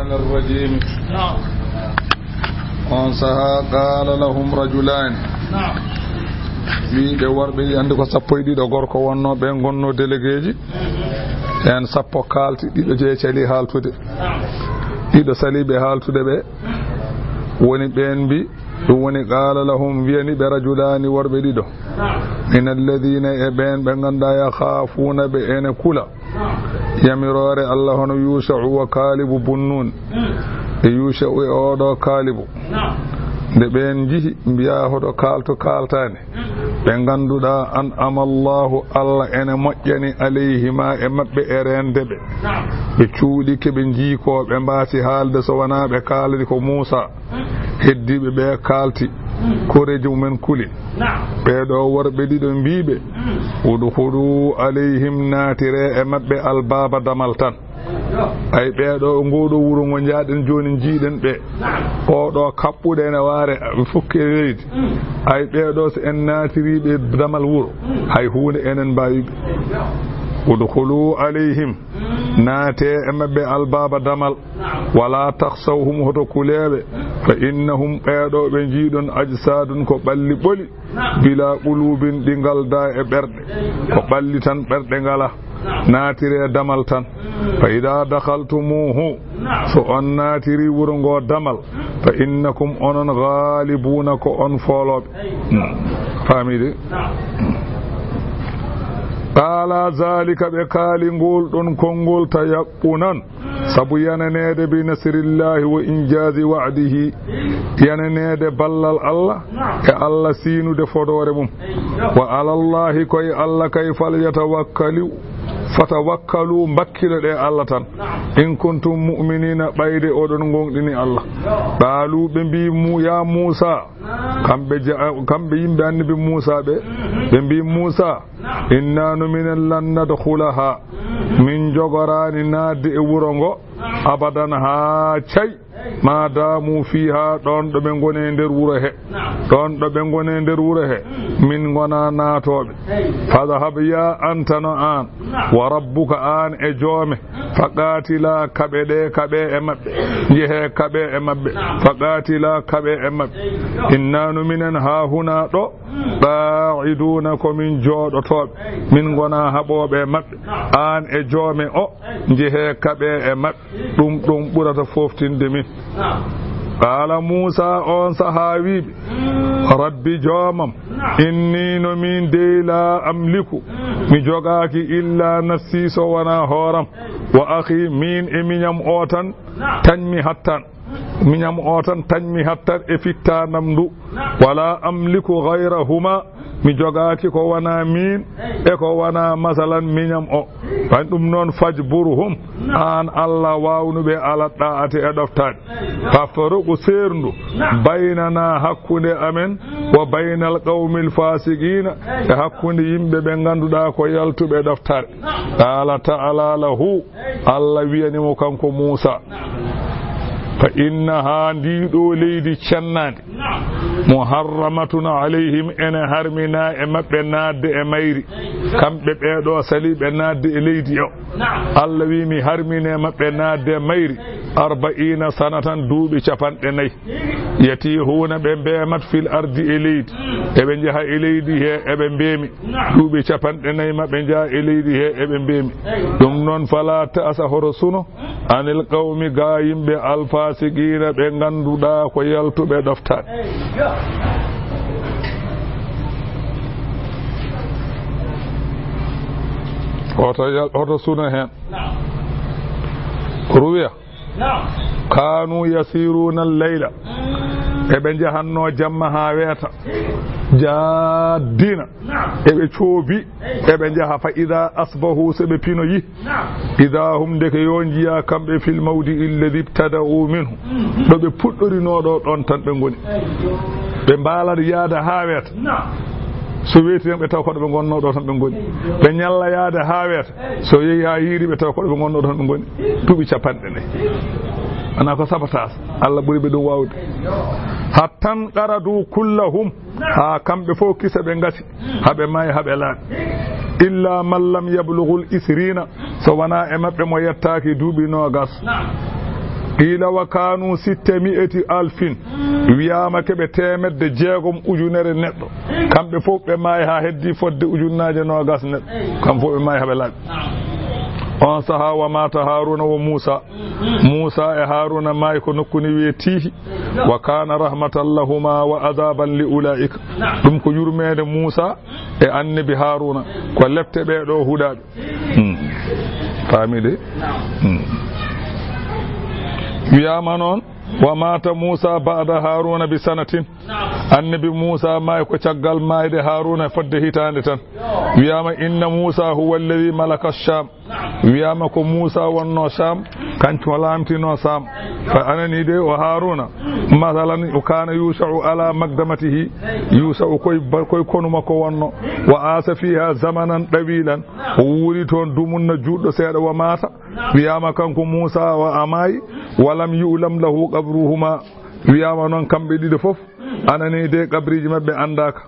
الشيطان الرجيم أنسها قال لهم رجلان wiide worɓe andi ko sappo e ɗiɗo gorko wonno ɓe gonno délégué ji en sappo kalti ɗiɗo je cali haltude ɗiɗo saliɓe haltude ɓe woni ɓen mbi ɗum woni qala lahum wiyani ɓe rajulani worɓe ɗiɗo min alladina e ɓen ɓe ganda yakhafuna ɓe ene kula yamirore allah hono yushau wa kalibu bunnun e yushau e oɗo kalibu nde ɓen jihi mbiya hoɗo kalto kaltani ɓe ganduɗa an amallahu allah ene moƴƴani alayhima e mabɓe e rende ɓe cuuɗi keɓe jiikoɓe mbasi haalde so wona ɓe kaldi ko Moussa heddiɓe ɓe kalti koreji mumen kuli ɓeɗo worɓe ɗiɗo mbiɓe udkhulu alayhim natire e mabɓe albaba damal tan ay ɓeɗo ngoɗo wuro ngo jaaɗen joni jiiɗen ɓe oɗo kaɓɓuɗe ene waare fukke leydi ay ɓeɗo so en natiriɓe damal wuro hay hunde enen mbawiɓe udkhulu alayhim naate e mabɓe albaba damal wala takhsawhum hoto kuleɓe fa innahum ɓeɗo ɓe jiiɗon ajsadun ko ɓalli ɓoli bila qulubin ɗi galda e ɓerɗe ko ɓalli tan ɓerɗe ngala naatire damal tan fa ida dakhaltumuhu so on naatiri wuro ngo damal fa innakum onon ghalibuna ko on foloɓe famide qala zalika ɓe kaali ngol ɗon konngol tayaqqunan sabu yananede bi nasrillahi wa injazi wa'dihi yananede ballal allah e allah siinude fodore mum wa alallahi koye allah kay falyatawakkalu fatawakkalu mbakkilo ɗe allah tan in kuntum mu'minina ɓayde oɗon gonɗini allah qaalu ɓe mbi ya Moussa kamɓe yimɓe annabi Moussa ɓe mbi Moussa inna numinen lan nadkhulaha min jogorani nadde e wuro ngo abadan ha cay ma damu fiha ɗon ɗo ɓe gone nder wuro he ɗon ɗo ɓe gone nder wuro he min gona naatoɓe fadhhab ya antano an wa rabbuka an e joome faqatila kaɓe ɗe kaɓe e maɓɓe jeehe kaɓe e maɓɓe faqatila kaɓe e maɓɓe inna numinen ha huna ɗo qa'iduna komin jooɗotoɓe min gona haɓoɓe maɓɓe an e joome o jeehe kaɓe e maɓɓe ɗum ɓurata foftinde min qala Moussa on saha wiɓe rabbi joomam inni no min dey la amliku mi jogaki illa nafsi so wona hooram wa akhi min e miñam o tan tañmi hattan miñam o tan tañmi hattan e fittanam ndu wala amliku gayrahuma mi jogaki ko wona min e ko wona masalan miñam o wan ɗum noon fajburhum an allah wawnuɓe ala ɗa'ate e ɗoftade fafruqu serndu baynana hakkude amen wa baynal qawmil fasiqina e hakkude yimɓe ɓe ganduɗa ko yaltuɓe ɗoftare qala ta'ala lahu allah wiyanimo kanko Moussa fa innaha ndiɗo leydi cennadi muharramatun alayhim ene harmina e mabɓe nadde e mayri kamɓe ɓeɗo saliɓe nadde e leydi o allah wi mi harmine mabɓe nadde e mayri 40 sanatan duuɓi 40 yatihuna ɓe mbemat fil ardi e leydi eɓe jaaha e leydi he eɓe mbemi duuɓi 40 mabɓe jaaha e leydi he eɓe mbemi ɗum noon fala ta'asa horo suno anil qawmi ga yimɓe alfasiqina ɓe ganduɗa ko yaltuɓe ɗoftade oto suna hen ruwiya kanu yasiruna al-layla eɓe jahanno jamma ha weeta jaddina eɓe coobi eɓe jaha fa ida asbahu soɓe pinoyi ida hum deke yo jiya kamɓe fil mawdi illadi ibtada'u minhu ɗoɓe puɗɗorinoɗo ɗon tan ɓe goni ɓe mbalat yaada ha weeta so weeti ɓe taw koɗo ɓe gonnoɗo tan ɓe goni ɓe ñalla yaade ha weeta so yeehi ha yiiri ɓe taw koɗo ɓe gonnoɗo tan ɓe goni duuɓi 40 ana ko sabotage Allah ɓuri ɓe ɗum wawde hattan qaradu kullahum ha kamɓe fof kisa ɓe gasi haɓe maayi haɓe laaɓi illa man lam yablughul isrina so wona e maɓɓe mo yettaki duuɓi 20 qila wa kanu 600,000 wiyama keɓe temedde jeegom ujunere neɗɗo kamɓe fof ɓe maayi ha heddi fodde ujunnaje nogas neɗɗo kam fof ɓe maayi haɓe laaɓi on saha wa mata haruna wa musa e haruna maayi ko nokkuni wiye tiihi wa kana rahmatallahuma wa adaban li ulaika ɗum ko yurmede musa e annabi haruna ko lefte ɓeɗo huɗaɓe faami de wiyama noon wa mata musa ba'da haruna bi sanatin annabi musa maayi ko caggal maayde haruna fodde hitande tan wiyama inna musa huwa alladhi malaka ash-sham wiyama ko musa wonno sham kanko lamtino sam fa anani de wa haruna masalan o kana yusha'u ala magdamatihi yusha'u koy konu makko wonno wa asa fiha zamanan dawilan o wuri toon dumunna juɗɗo seeɗa wa mata wiyama kanko musa wa amayi walam yu'lam lahu qabruhuma wiyama noon kamɓe ɗiɗo fof anani de qabriji mabɓe andaka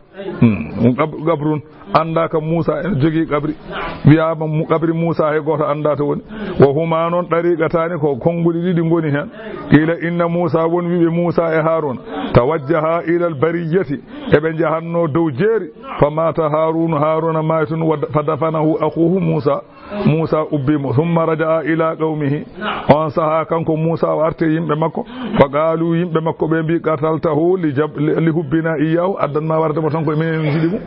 qabrun andaka musa en jogui qabri wiyama qabri musa he goto andata woni wa huma noon ɗariqatani ko konguɗi ɗiɗi goni hen qila inna musa won wiɓe musa e haruna tawajjaha ila al bariyati eɓe jahanno dow jeeri famata haruna maytun fa dafanahu akhuhu musa ubbimo thumma raja'a ila qawmihi on saha kanko musa warte yimɓe makko fa qaalu yimɓe makko ɓe mbi qataltahu li hubbina iyahu addanma wardemo tan ko minen jiɗimo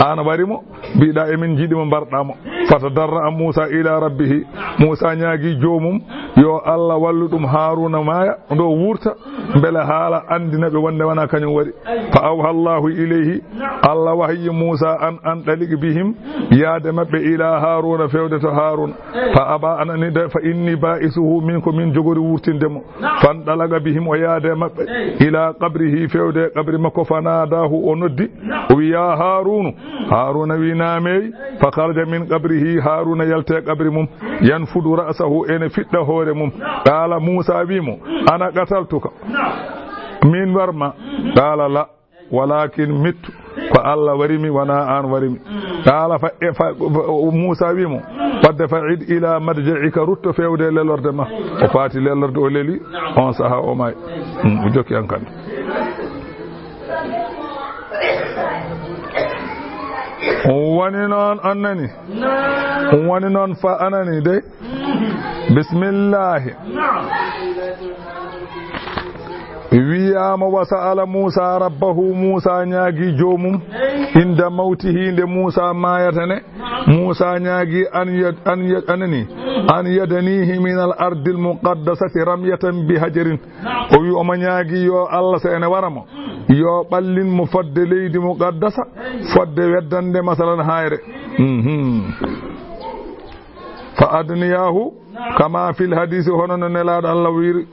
an warimo mbiɗa emin jiɗimo mbarɗamo fatadarra'a musa ila rabbihi musa ñaagui jomum yo allah wallu ɗum haruna maya ndo wurta beele haala andina ɓe wonde wona kañum waɗi fa awha llahu ilayhi allah wahyi musa an ɗaliqi bihim yaade mabɓe ila haruna fewde to haruna fa aba anani de fa inni ba'isuhu min ko min jogori wurtindemo fan ɗalaga bihim o yaade mabɓe ila qabrihi fewde qabri makko fanadahu o noddi o wi ya haruna wi nameyi fa kharaja min qabrihi haruna yalte qabri mum yanfudu ra'sahu ene fiɗɗa hoore mum qala musa wimo ana qataltuka min warma qala la walakin mittu ko allah warimi wona an warimi qala fa musa wimo wadde fa'id ila madja'ika rutto fewde lelorde ma o faati lelorde o leli on saha o may o jokki an kan woni noon annani woni noon fa anani de bismillahi wiyama wa sa'ala musa rabbahu musa ñaagi jomum inda mawtihi nde musa mayatane musa ñaagi an yadanihi min al ardi al muqaddasati ramyatan bi hajarin o wi omo ñaagi yo allah sa ene waramo yo ɓallin mo fodde leydi muqaddasa fodde weddande masalan hayre fa adniyahu kama fil hadisi hono no nelaɗo allah wiri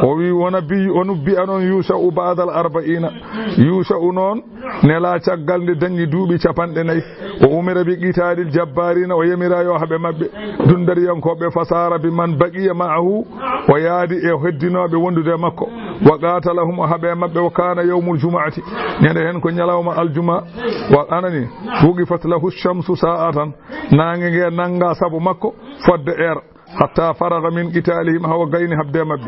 o wi wona bi'a noon yusha'u ba'da al-arba'ina yusha'u noon nela caggal nde dañi duuɓi 40 o umira bi qitaalil jabbarina o yamira yo haɓe maɓɓe dundariyankoɓe fasara bi man baqiya ma'ahu o yaadi e heddinoɓe wondude makko wa qatalahum o haɓe maɓɓe wa kana yawmul jumu'ati ñande hen ko ñalawma aljuma wa anani wugifat lahu shamsu sa'atan nange nge nanga sabu makko fodde hatta faraga min qitalihim hawa gayni habde mabbe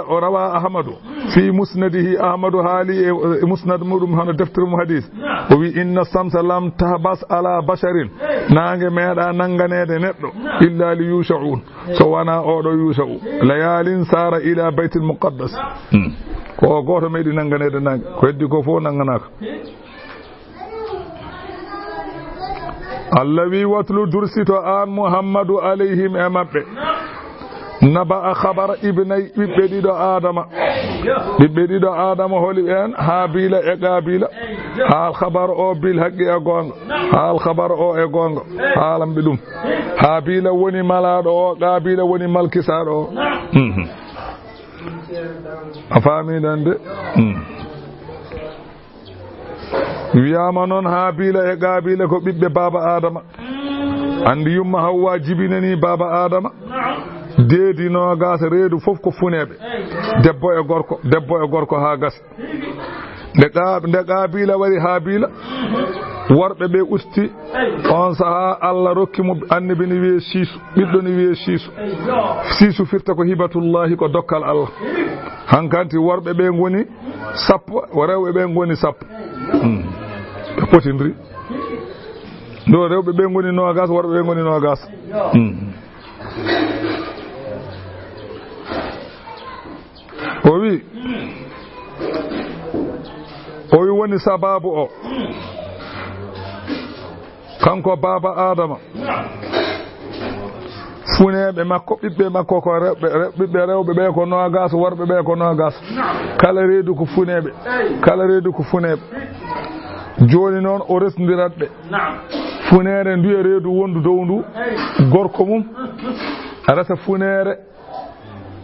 o rawa ahmadu fi musnadihi ahmadu hali musnad mudum hono deftere mu hadis o wi inna samsa lam tahbas ala basharin nange meeda nanganede neddo illa li yusha'un so wana odo yusha'u layalin sara ila baitul muqaddas ko goto meedi nanganede nange ko heddi ko fo nanganaka allawi watlu dursito an muhammadu alayhim e mabɓe naba khabara ibnay ɓiɓɓe ɗiɗo adama holi ɓen habila e qabila haal khabar o bil haqqi e gonga haal khabar o e gonga haalamɓe ɗum habila woni malaɗo o qabila woni malkisaɗo o a faamiɗen de wiyama noon habila e qabila ko ɓiɓɓe baba adama andi yumma hawwa jibinani baba adama deedino gasa reedu fof ko funeɓe debbo e gorko ha gasa nde qabila wari habila worɓe ɓe usti on saha Allah rokki mo annabi ni wiye siisu ɓiɗɗo ni wiye siisu firta ko hibatullahi ko dokkal Allah hankanti worɓe ɓe ngoni sappo rewɓe ɓe ngoni sappo ɓe potindiri do rewɓe ɓe ngoni nogas worɓe ɓe ngoni nogas o wi woni sababu o kanko baba adama funeɓe makko ɓiɓɓe makko ko ɓiɓɓe rewɓe ɓe ko nogas worɓe ɓe ko nogas kala reedu ko funeɓe joni noon o resdirat ɓe funere nduya reedu wondu dow ndu gorko mum resa funere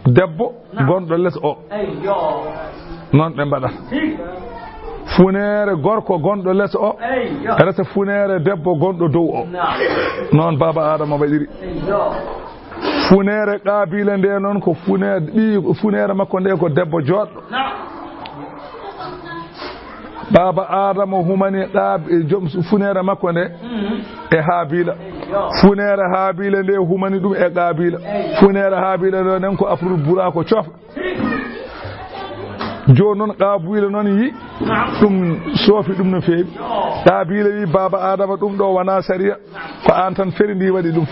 debbo gonɗo less o noon ɓe mbaɗata funere gorko gonɗo less o resa funere debbo gonɗo dow o noon baba adama waɗiri funere qabila nde noon ko funere makko nde ko debbo joɗɗo baba adama humani joom funere makko nde e habila funere habila nde humani ɗum e qabila funere habila ɗo nen ko afrul bura ko cofa joni noon qabila noon yi ɗum soofi ɗum no feewi qabila wi baba adama ɗum ɗo wona saria ko an tan feri ndi waɗi ɗum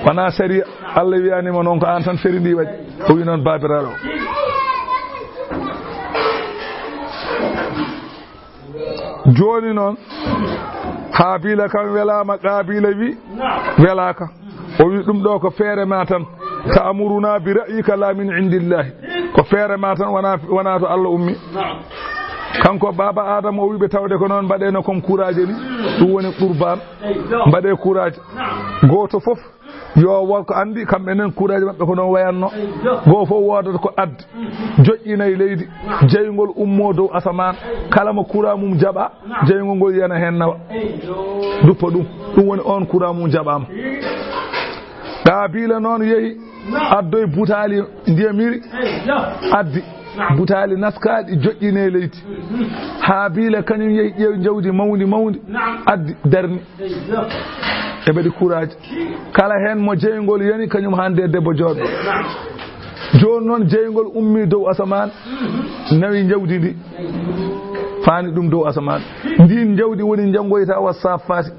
wona saria Allah wiyanima noon ko an tan feri ndi waɗi o wi noon babiraɗo joni noon habila kam welama qabila wi welaka o wi ɗum ɗo ko feere ma tan ta'muruna bi ra'yika la min indillahi ko feere ma tan wona to Allah ummi kanko baba adama o wi ɓe tawde ko noon mbaɗeno comme courage ni ɗum woni qurban mbaɗe courage goto fof yo wonko andi kamɓe nen courage maɓɓe ko noon wayanno goo fof wodata ko addi joƴƴinayi leydi jeygol ummo dow asaman kala mo courant mum jaɓa jeygol ngol yana hen nawa duppa ɗum woni on courant mum jaɓama qabila noon yeehi addoye butali ndiyamiri addi butali naskaɗi joƴƴine leydi habila kañum yeehi ƴeew jawdi mawdi addi darni e ɓeɗi courage kala hen mo jeygol yani kañum hande debbo joɗɗo joni noon jeygol ummi dow asaman nawi jawdi ndi faani ɗum dow asaman ndin jawdi woni jangoyta wa safati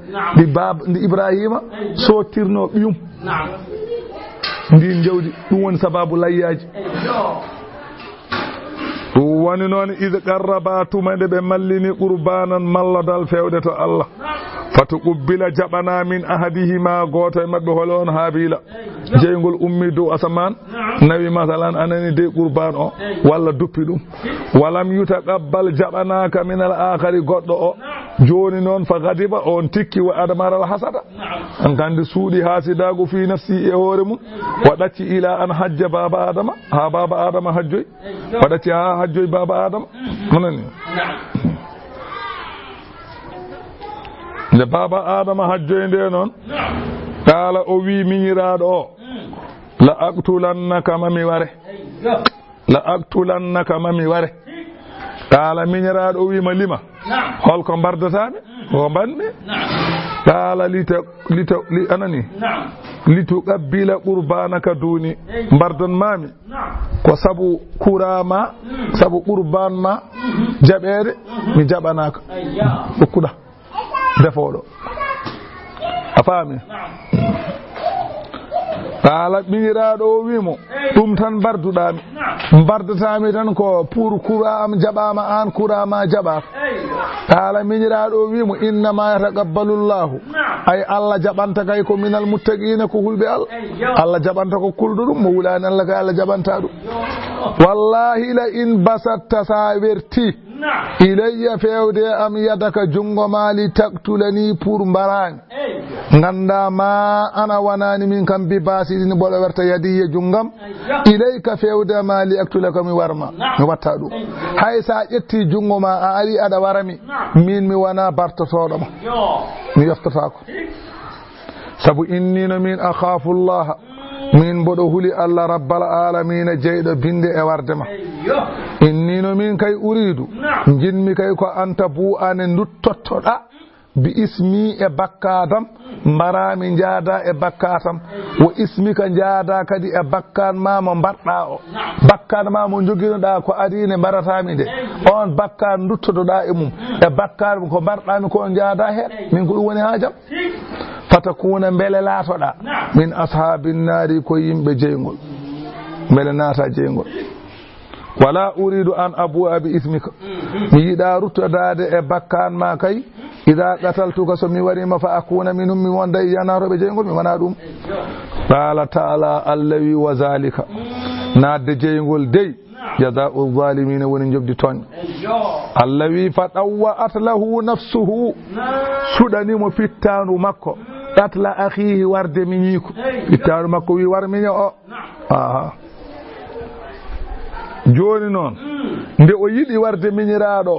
ndi Ibrahima sottirno ɓiyum ndin jawdi ɗum woni sababu layyaji ɗum woni noon id qarraba tuma nde ɓe mallini qurbanan malladal fewde to Allah fatuqubbila jaɓana min ahadihima goto e maɓɓe holo on habila jeygol ummi dow asaman nawi masalan anani de qurban o walla duppi ɗum walam yutaqabbal jaɓanaka min al akhari goɗɗo o joni noon fa gadiba on tikki wa adamaral hasada an kandi suuɗi hasidago fi nafsi e hoore mum waɗacci ila an hajja baba adama hajjoy waɗacci ha hajjoy baba adama onani nde baba adama hajjoy nde noon kala o wi miñiraɗo o la aktulannaka mami ware kala miñiraɗo o wima lima holko mbardataɓe ko mbanɓe kala lituqabbila qurbanaka duni mbardan mami ko sabu kurama sabu qurban ma jaɓede mi jaɓanaka ɗukkuɗa defoɗo a faami kala ɓiñiraɗo o wimo ɗum tan mbarduɗami mbardatami tan ko pour coura am jaɓama an coura ma jaɓaka kala miñiraɗo o wimo innama yataqabbalu llahu ay Allah jaɓanta kay ko minal muttaqina ko hulɓe Allah jaɓanta ko kulɗo ɗum mo wulani Allah kay Allah jaɓanta ɗum wallahi la in basatta sa werti ilayya fewde am yadaka jungo mali taktulani pour mbarani ganda ma ana wanani min kam bi basidini boɗo werta yadiye jungam ilayka fewde mali aktulaka mi warma mi watta ɗum hay sa ƴetti jungo ma a ari aɗa warami min mi wana bartotoɗoma mi yoftatako saabu innino min akhafu llaha min mboɗo huli Allah rabbal alamina jeyɗo binde e wardema innino min kay uridu jinmi kay ko anta bu ane duttottoɗa bi ismi e bakkatam mbarami jaada e bakkatam wo ismika jaada kadi e bakkan ma mo mbarɗa o bakkan ma mo joginoɗa ko adine mbaratami nde on bakkan duttotoɗa e mum e bakkan ko mbarɗami ko jaada hen min ko ɗum woni haajam fatakuna beele laatoɗa min ashabin naari ko yimɓe jeygol beele naata jeygol wala uridu an abua bi ismika mi yiɗa ruttodade e bakkan ma kay ida qataltuka so mi warima fa akuna minhum mi wonda e yanaroɓe jeygol mi wona ɗum qala taala allah wi wa zalika nadde jeygol dey jazau zalimina woni jogdi toñ allah wi fa ɗawwa'at lahu nafsuhu suɗanimo fittanu makko ɗatla akhihi warde miñiko fittanu makko wi war miño o aha joni noon nde o yiɗi warde miñiraɗo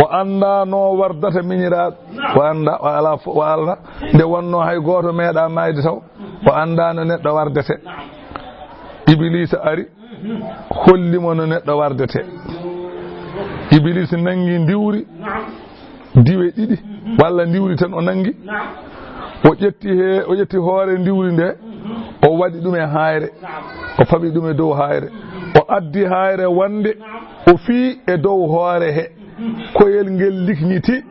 o anda no wardata miñiraɗo o anda o ala nde wonno hay goto meeɗa mayde taw o anda no neɗɗo wardete iblisa ari hollimo no neɗɗo wardete iblisa nangi ndiwri diwe ɗiɗi walla ndiwri tan o nangi o ƴetti hoore ndiwri nde o waɗi ɗum e hayre o faɓi ɗum e dow hayre o addi hayre wonde o fii e dow hoore he koyel ngel likniti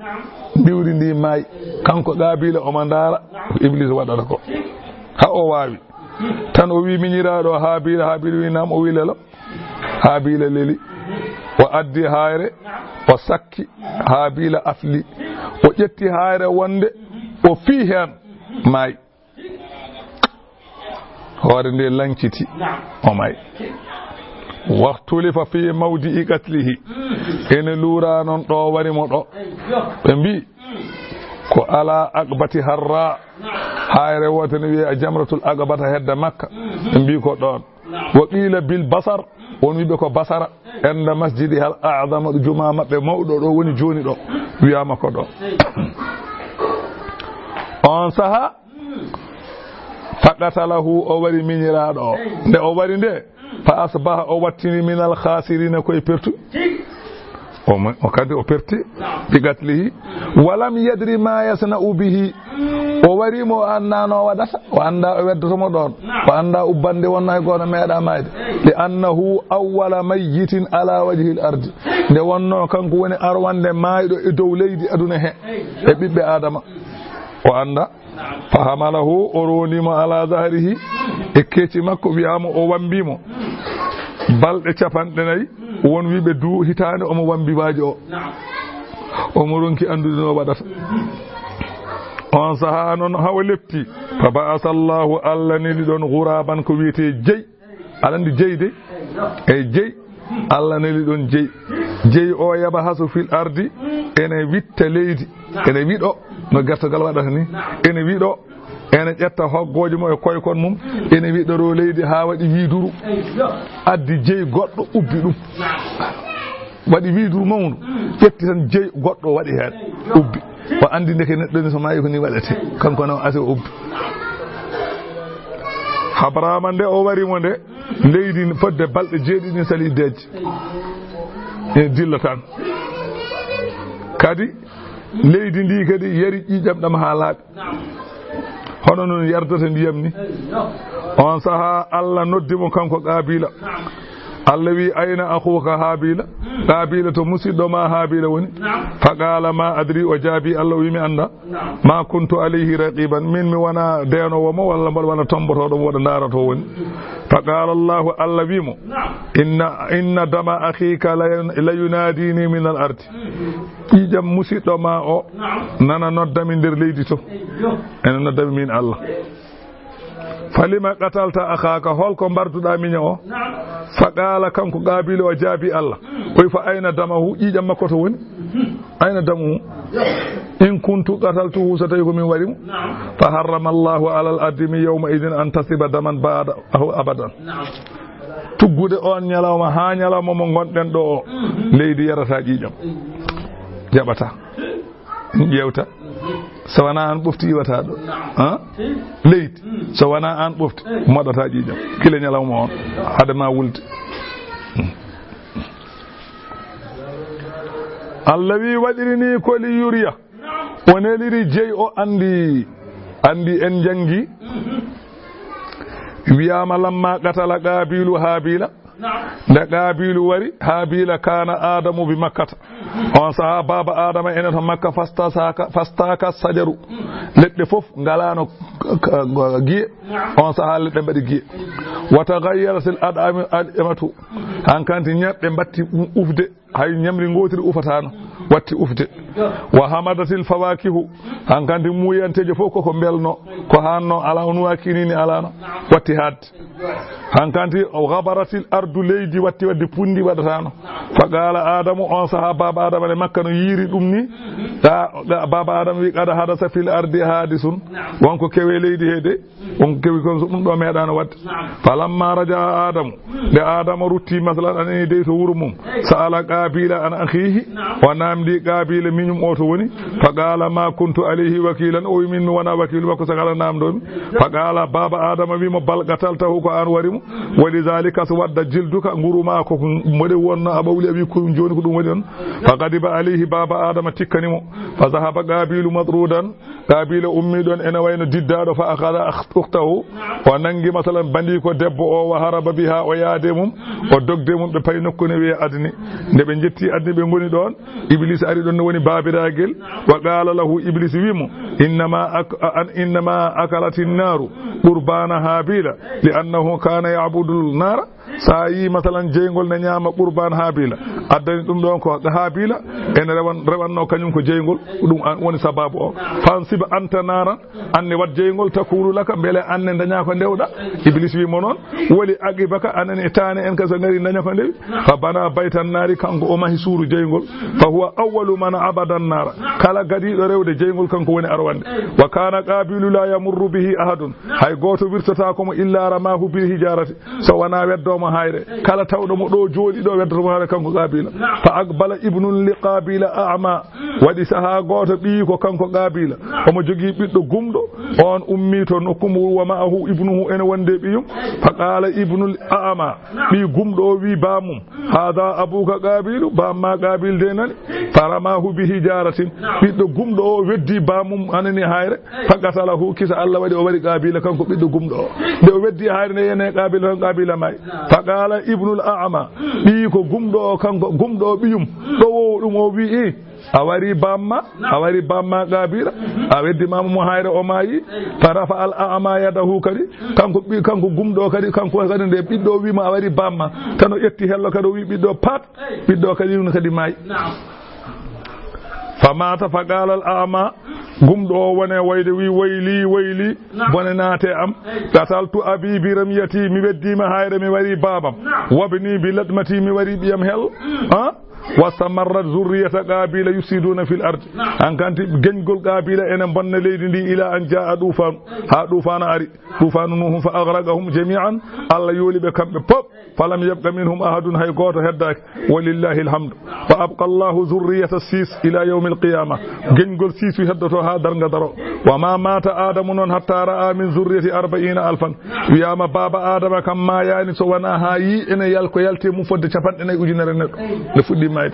ndiwri ndi maayi kanko Qaabila omo ndaara ko Iblis waɗata ko ha o waawi tan o wi miñiraaɗo Haabila wi naam o wi lelo Haabila leli o addi hayre o sakki Haabila afli o ƴetti hayre wonde o fii heen maayi hoore nde lanciti o maayi waxtulifa fi mawdi'i qatlihi ene luura noon ɗo warimo ɗo ɓe mbi ko ala aqbati harra hayre wote ne wiye a jamratul aqbata hedda makka ɓe mbi ko ɗon wa qila bil basar won wiɓe ko basara enda masjidi hal a'zama ɗo juma maɓɓe mawɗo ɗo woni joni ɗo wiyama ko ɗo on saha faqatalahu o wari miñiraɗo o nde o wari nde fa asbaha o wattini minal khasirina koye pertu o kadi o perti bi qatlihi walam yadri ma yasna'u bihi o warimo o anda no waɗata o anda o weddotomo ɗon o anda ubbande wonna e goto meeɗa mayde li annahu awwala mayyitin ala wajhi l ardi nde wonno kanko woni arwande mayɗo e dow leydi aduna he e ɓiɓɓe adama o anda fa hamalahu o ronimo ala zahrihi e keeci makko wiyama o wambimo balɗe capanɗe nayyi won wiɓe hitande omo wambi waaji o omo ronki andude no waɗata on saha noon hawa lepti fa ba'asa llahu allah neli ɗon guraban ko wiyete jeyi aɗa andi jeyi de e jeyi allah neli ɗon jeyi o yaɓa haso fil ardi ene witta leydi ene wiɗo no gertogal waɗata ni ene wiɗo ene ƴetta hoggoje mo e koykon mum ene wiɗoro leydi ha waɗi widuru addi jeyi goɗɗo ubbi ɗum waɗi widuru mawdu ƴetti tan jeyi goɗɗo waɗi hen ubbi o andi ndeke neɗɗo ni so maayi ko ni waɗete kanko naw ase ubbi habrama nde o warimo nde leydi fodde balɗe jeeɗiɗi sali deeje ene dilla tan kadi leydi ndi kadi yari ƴiƴam ɗam ha laaɓi hono noon yardata ndiyam ni on saha allah noddimo kanko Qaabila allah wi ayna akhuka Haabila Qaabila to musidɗo ma Haabila woni fa qala ma adri o jaabi allah wi mi anda ma kuntu alayhi raqiban min mi wona denowomo walla mboɗo wona tombotoɗo mo waɗa darato woni fa qala allahu allah wimo inna dama akhika la yunadini min al ardi ƴiƴam musidɗo ma o nana noddami nder leydi to ene noddami min allah falima qatalta akhaka holko mbarduɗa miña o fa qala kanko Qaabila o jaabi allah oy fa ayna damahu ƴiƴam makko to woni ayna damuhu in kuntu qataltuhu so tawi ko min waɗimo fa harrama allahu ala al adimi yawma idin an tasiba daman ba'da ahu abadan tuggude on ñalawma ha ñalawma mo gonɗen ɗo o leydi yarata ƴiƴam jaɓata ƴewta so wona an ɓofti iwata ɗo leydi so wona an ɓofti moɗata ƴiƴam kila ñalawma on hadema wulde allah wi waɗirini ko li yuriya o neliri jeyi o andi en jangi wiyama lamma qatala qabilu habila nde qabilu wari habila kana adamu bi makkata on saha baba adama enen to makka fastaka sajaru ledde fof ngalano giye on saha ledde mbadi giye wata ghayyarat al adamatu hankanti nyabbe batti ufde hay nyamri ngotiri ufatano watti ufde wa hamadatil fawakihu hankanti muyanteje fof ko belno ko hanno ala nuwakini ni alano watti had hankanti ghabaratil ardu leydi watti wadde pundi wadatano faqala adamu on saha baba adama le makka no yiri dum ni baba adama wi qada hadasa fil ardi hadisun wonko kewe leydi hede wonko kewi kon so dum do medano wadde falamma raja adamu de adama rutti masalan ani de to wuro mum sa'ala qabila an akhihi wa namdi qabila minum oto woni faqala ma kuntu alayhi wakilan o min wana wakil wako sagala namdo faqala baba adama wi mo balgatal taw ko an warimu walidhalika wadda jilduka nguruma ko mode wonno abawli abi ko joni ko dum woni on faqadiba alayhi baba adama tikkanimo fa zahaba qabilu madrudan qabila ummi don ena wayno diddado fa akhada ukhtahu wa nangi masalan bandi ko debbo o wa haraba biha o yaade mum o dogde mum be pay nokko ne wi adni de be jetti adni be ngoni don iblis ari don woni babiragel wa qala lahu iblis wimo innama akalatin naru qurbana habila li annahu kana ya'budu an-nar sayi masalan jeygol ne nyama qurban habila addani dum don ko habila en rewanno kanyum ko jeygol dum woni sababu o fansiba anta nara anne wad jeygol takulu laka bele anne danya ko dewda iblis wi mo non woli agibaka anane tane en ka so ngari danya ko dewi fa bana baytan nari kanko o mahi suru jeygol fa huwa awwalu man abada an-nar kala gadi do rewde jeygol kanko woni arwande wa kana qabilu la yamurru bihi ahadun hay goto wirtata ko mo illa ramahu bil hijarati so wana weddo mo hayre kala tawdo mo do jodi do weddo mo hayre kanko qabila fa aqbala ibnul liqabila a'ma wadi saha goto bi ko kanko qabila o mo jogi biddo gumdo on ummi to nokumu wa ma'ahu ibnuhu en wonde biyum fa qala ibnul a'ma bi gumdo wi bamum hada abuka qabilu bamma qabil denan faramahu bi hijaratin biddo gumdo o weddi bamum anani hayre fa qatalahu kisa Allah wadi o wari qabila kanko biddo gumdo o de o weddi hayre ne yene qabila qabila may faqala ibnul a'ma bi ko gumdo kanko gumdo biyum do wo dum o wi awari bamma qabila aweddi mamu hayre o mayi farafa al a'ma yadahu kadi kanko gumdo kadi kanko kadi de biddo wi ma awari bamma tano yetti hello kadi wi biddo pat biddo kadi no kadi mayi famata faqala al a'ma gumdo wone wayde wi wayli bone naate am qataltu abi bi ramyati mi weddima hayre mi wari babam wabni bi ladmati mi wari biyam hel واستمرت ذرية قابيل يفسدون في الأرض أن كانت جنجل قابيل إن بن ليدي إلى أن جاء طوفان ها طوفان أري طوفان نوح فأغرقهم جميعا الله يولي بكم بوب فلم يبق منهم أحد هاي قوت هداك ولله الحمد فأبقى الله ذرية السيس إلى يوم القيامة جنجل سيس يهدتها درنگ درو وما مات آدم حتى رأى من ذرية 40,000 وياما بابا آدم كما يعني سوانا هاي إن يالكو يالتي مفد شفان إن يجنر نفدي مايد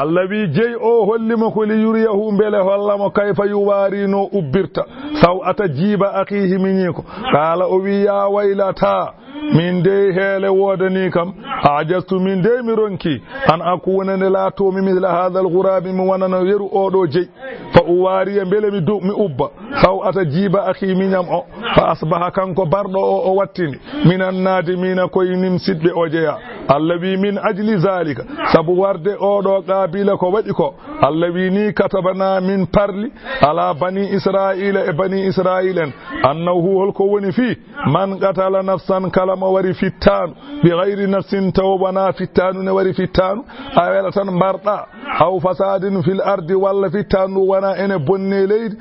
الذي جي او هولما ko li yuriyahu bele hollamo kayfa yuwarino ubbirta saw atajiba akhihi miniko qala o wi ya waylata min de hele wodani kam ajastu min de mi ronki an akuna ne la to mi mithla hadha al-ghurab mi wanana yeru odo jey fa uwari bele mi ubba saw atajiba akhi minyam o fa asbaha kanko bardo o wattini minan nadimina koy nim sidbe o jeya allawi min ajli zalika sabu warde odo qabila ko wadi ko allawi ni katabana min parli ala bani israila e bani israilen annahu hol ko woni fi man qatala nafsan kalama wari fittanu bi ghairi nafsin tawbana fittanu ne wari fittanu awela tan barda aw fasadin fil ardi walla fittanu wana ene bonne leydi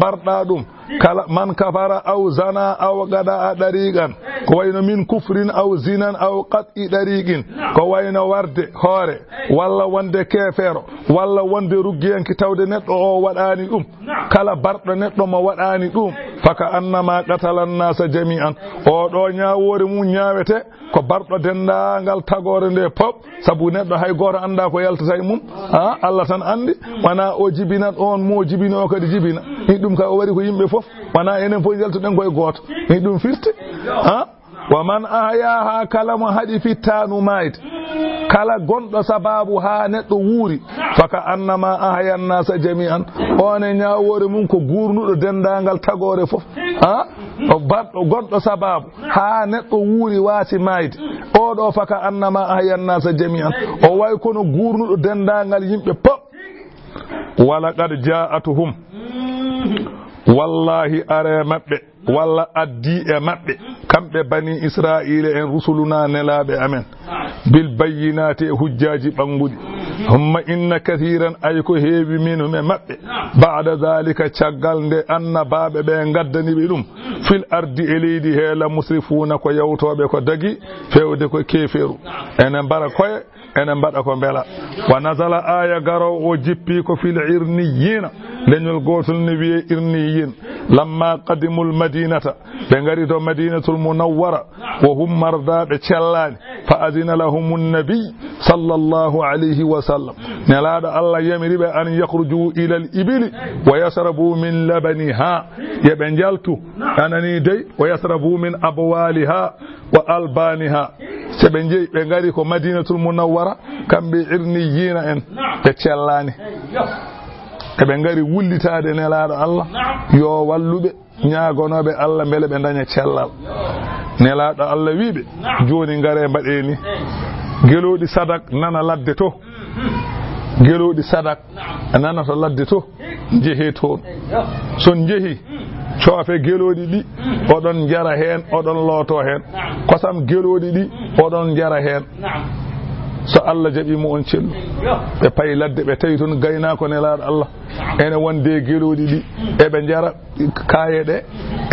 barda dum kala man kafara aw zana aw gada dariqan ko wayno min kufrin aw zinan aw qat'i dariqin ko wayno warde hore walla wonde kefero walla wonde ruggiyanki tawde neddo o wadani dum kala bardo neddo mo wadani dum faka annama qatalan nasa jami'an o do nyaawore mu nyaawete ko bardo dendangal tagore nde pop sabu neddo hay goto anda ko yaltata mum ha Allah tan andi wana o jibinat on mo jibino kadi jibina ni dum ka o wari ko yimbe fof wana enen fof jaltuɗen koye goto ni dum firti ha wa man ahyaha kala mo haɗi fittanu mayde kala gonɗo sababu ha neɗɗo wuuri faka annama ahya nnasa jami'an one ñawore mum ko gurnuɗo dendagal tagore fof ha o baɗɗo gonɗo sababu ha neɗɗo wuuri waasi mayde oɗo faka annama ahya nnasa jami'an o way kono gurnuɗo dendagal yimɓe pop wala qad ja'atuhum wallahi are mabɓe walla addi e mabɓe kamɓe bani israila en rusuluna nelaɓe amen bil bayyinati e hujjaji ɓanguɗi humma inna kathiran ay ko heewi minhum e mabɓe ba'da dhalika caggal nde annabaɓe ɓe gaddaniɓe ɗum fil ardi e leydi heela musrifuna ko yawtoɓe ko dagi fewde ko keferu ene mbara koye ene mbaɗa ko beela wa nazala aya garo o jippi ko fil irniyina leñol gotol ne wiye irniyin lamma qadimul madinata ɓe ngari to madinatul munawwara wa hum mardaɓe cellani fa adina lahum nnabiy sallallahu alayhi wa sallam nelaɗo Allah yamiriɓe an yakhruju ila al ibili wa yasrabu min labaniha yeɓe jaltu anani dey wa yasrabu min abwaliha wa albaniha seɓe jeeyi ɓe ngari ko madinatul munawwara kamɓe irniyina en ɓe cellani eɓe ngari wullitade nelaɗo Allah yo walluɓe ñagonoɓe Allah beele ɓe daña cellal nelaɗo Allah wiɓe joni ngare mbaɗeni geloɗi sadak nana ladde to geloɗi sadak nana to ladde to jeehe toon son jeehi coofe geloɗi ɗi oɗon jara hen oɗon looto hen kosam geloɗi ɗi oɗon jara hen so Allah jaɓimo on cellu ɓe payi ladde ɓe tawi toon gaynako nelaɗo Allah ene wonde geloɗi ɗi eɓe jara kaaye ɗe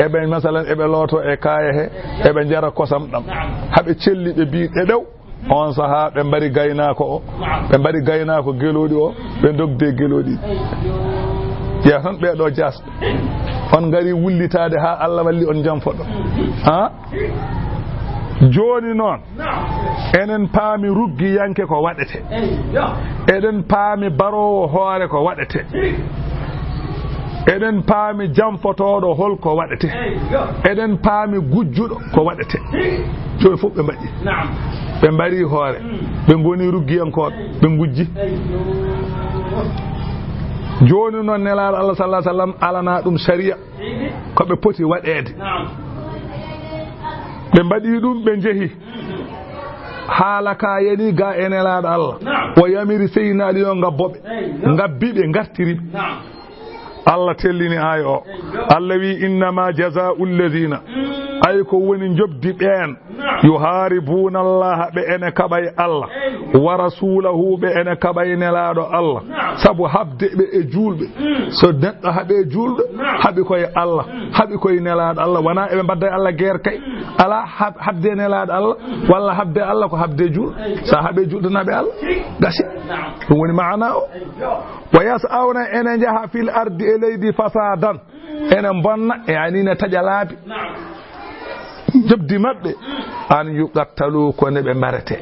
eɓe masalan eɓe looto e kaaye he eɓe jara kosam ɗam haɓe celli ɓe mbi ɗeɗew on saaha ɓe mbari gaynako o ɓe mbari gaynako geloɗi o ɓe dogde geloɗi jeeya tan ɓeɗo jasɓe on ngari wullitade ha Allah walli on jamfoɗo ha joni noon enen paami ruggiyanke ko waɗete eɗen paami barowo hoore ko waɗete eɗen paami jamfotoɗo holko waɗete eɗen paami gujjuɗo ko waɗete joni fof ɓe mbaɗi ɓe mbari hoore ɓe goni ruggiyankoɓe ɓe gujji joni noon nelaɗo Allah sallallahu alaihi wasallam alana ɗum sharia koɓe poti waɗede ɓe mbaɗi ɗum ɓe jeehi haala ka yani ga e nelaɗo Allah o yamiri seynaɗi yo ngabboɓe ngabbiɓe gartiriɓe Allah tellini ay o Allah wi innama jazaa'u alladhina ay ko woni jobdi ɓeen yuharibuna Allah ɓe ene kaɓay Allah wa rasulahu ɓe ene kaɓay nelaɗo Allah sabu habde ɓe e julɓe so neɗɗo haaɓe julɗo haaɓi koye Allah haaɓi koye nelaɗo Allah wona eɓe mbadda e Allah guerre kay ala habde nelaɗo Allah walla habde Allah ko habde julɗo sa haaɓe julɗo naɓe Allah gasi ɗum woni maana o wa yas'awna ene jaha fil ardi e leydi fasadan ene bonna e anine taƴa laabi jobdi maɓɓe an yuqattalu ko ne ɓe mbarete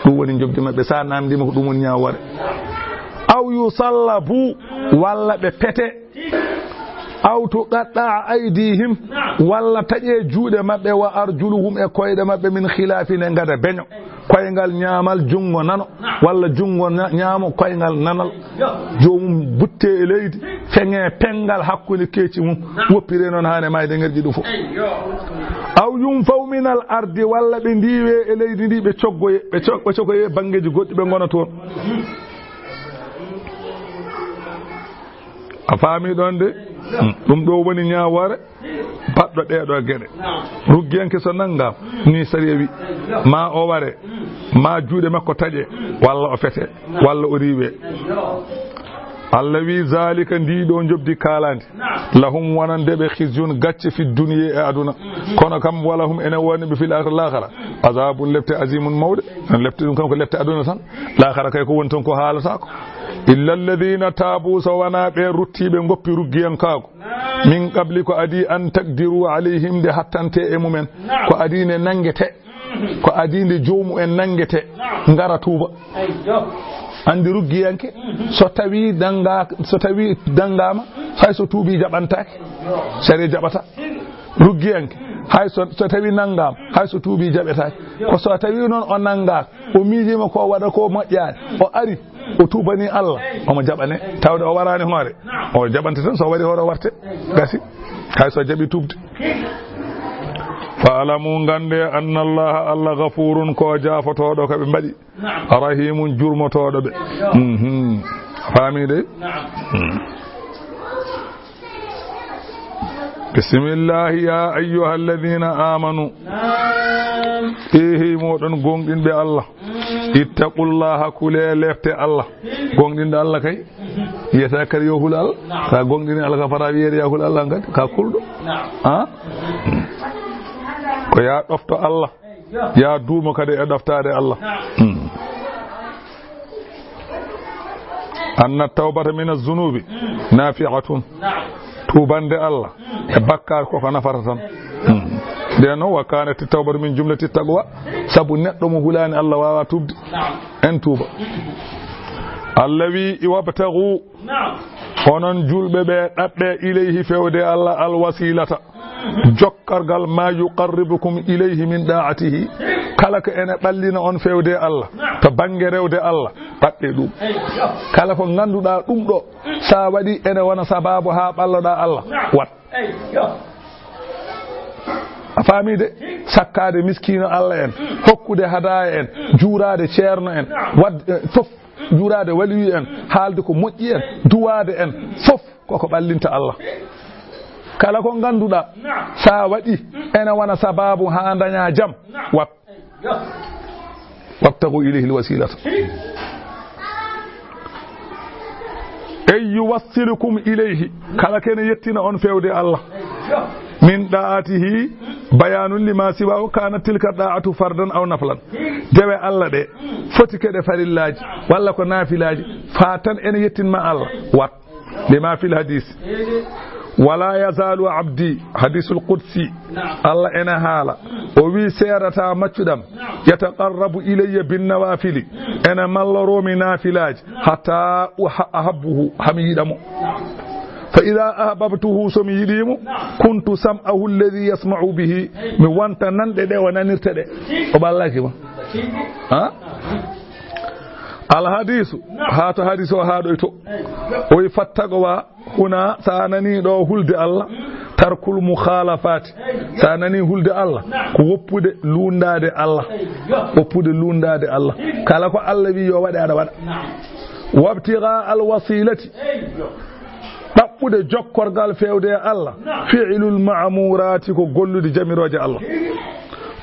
ɗum woni jobdi maɓɓe sa namdima ko ɗum woni ñawore aw yusallabu walla ɓe pete aw tuqatta aydihim walla taƴe juuɗe maɓɓe wa arjuluhum e koyɗe maɓɓe min khilafine ngada beño koyngal ñaamal jungo nano walla jungo ñaamo koyngal nanal jomum butte e leydi feŋe pengal hakkude keeci mum woppire noon hane mayde ngerƴi ɗum fof aw yumfaw min al ardi walla ɓe ndiwe e leydi ndi ɓe coggoye bangeji goɗɗi ɓe gona toon a faami ɗon de ɗum ɗo woni ñawore baɗɗo ɗeɗo gueɗe ruggiyanke so nanngam ni sariya wi ma o ware ma juuɗe makko taƴe walla o fete walla o riiwe Allah wi zalika ndiɗo jobdi kalandi lahum wonandeɓe khizyun gacce fi duniya e aduna kono kam wala hum ene woniɓe fil akhira azabun lefte azimun mawde lefte ɗum kam ko lefte aduna tan l'akhira kay ko woni ton ko haalatako illa alladhina tabu so wana ɓe ruttiɓe goppi ruggiyankako min qabli ko adi an taqdiru alayhim de hattante e mumen ko adine nangete ko adinde joomu en nangete ngara tuuba andi ruggiyanke so tawi dangama hay so tuubi jaɓantake sari jaɓata ruggiyanke hay so tawi nangama hay so tuubi jaɓetake ko so tawi noon o nangaka o miijima ko waɗa ko moƴƴani o ari o tubani Allah omo jaɓane tawde o warani hoore o jaɓante tan so waɗi hoore o warte gasi hay so jaɓi tubde fa'alamu gande anna Allah ghafurun ko jafotoɗo ko ɓe mbaɗi rahimun jurmotoɗo ɓe faami de bismillahi ya ayyuha alladhina amanu ehi moɗon gonɗinɓe Allah ittaqullaha kule lefte Allah gonɗinde Allah kay yiyata kadi yo hul Allah ka gonɗini Allah ka fata wiyeede ya hul Allah gadi ka kulɗo ko ya ɗofto Allah ya duuma kadi e ɗoftade Allah anna tawbata min az-zunubi nafi'atun tubande Allah e bakkar koko nafata tan nden noon wa kanat tawbatu min jumlati taqwa sabu neɗɗo mo hulani Allah wawa tubde en tuuba Allah wi wabtagu onon julɓe ɓe ɗaɓɓe ilayhi fewde Allah alwasilata jokkargal ma yuqarribukum ilayhi min da'atihi kala ko ene ɓallina on fewde Allah to bange rewde Allah ɗaɓɓe ɗum kala ko ganduɗa ɗum ɗo sa waɗi ene wona sababu ha ɓalloɗa Allah wat a faamide sakkade miskino Allah en hokkude hadaya en juurade ceerno en wadde fof juurade waliyu en haalde ko moƴƴi en duwade en fof koko ɓallinta Allah kala ko ganduɗa sa waɗi ene wona sababu ha daña jam wabtagu ilayhi alwasilata ey yuwassilukum ilayhi kala kene yettina on fewde Allah min da'atihi bayanun lima siwa kana tilka da'atu fardan aw naflan dewe Allah de foti kede farillaji walla ko nafilaji fatan ene yettinma Allah wat lima fil hadith wala yazalu abdi hadithul qudsi Allah ena haala o wi serata maccuɗam yataqarrabu ilayya bin nawafili ena malloromi nafilaji hatta ahabbuhu hami yiɗamo fa ida ahbabtuhu somi yiɗimo kuntu sam'ahu alladhi yasma'u bihi mi wonta nanɗe ɗe o nanirta ɗe o ɓallakima alhadisu ha to hadis o haɗoyto oyi fattagowa huna sa nani ɗo hulde Allah tarkul mukhalafati sa nani hulde Allah ko woppude lundade Allah kala ko Allah wi yo waɗe aɗa waɗa wabtigha alwasilati ɗaɓɓude jokkorgal fewde Allah fi'lul ma'murati ko gollude jamiroje Allah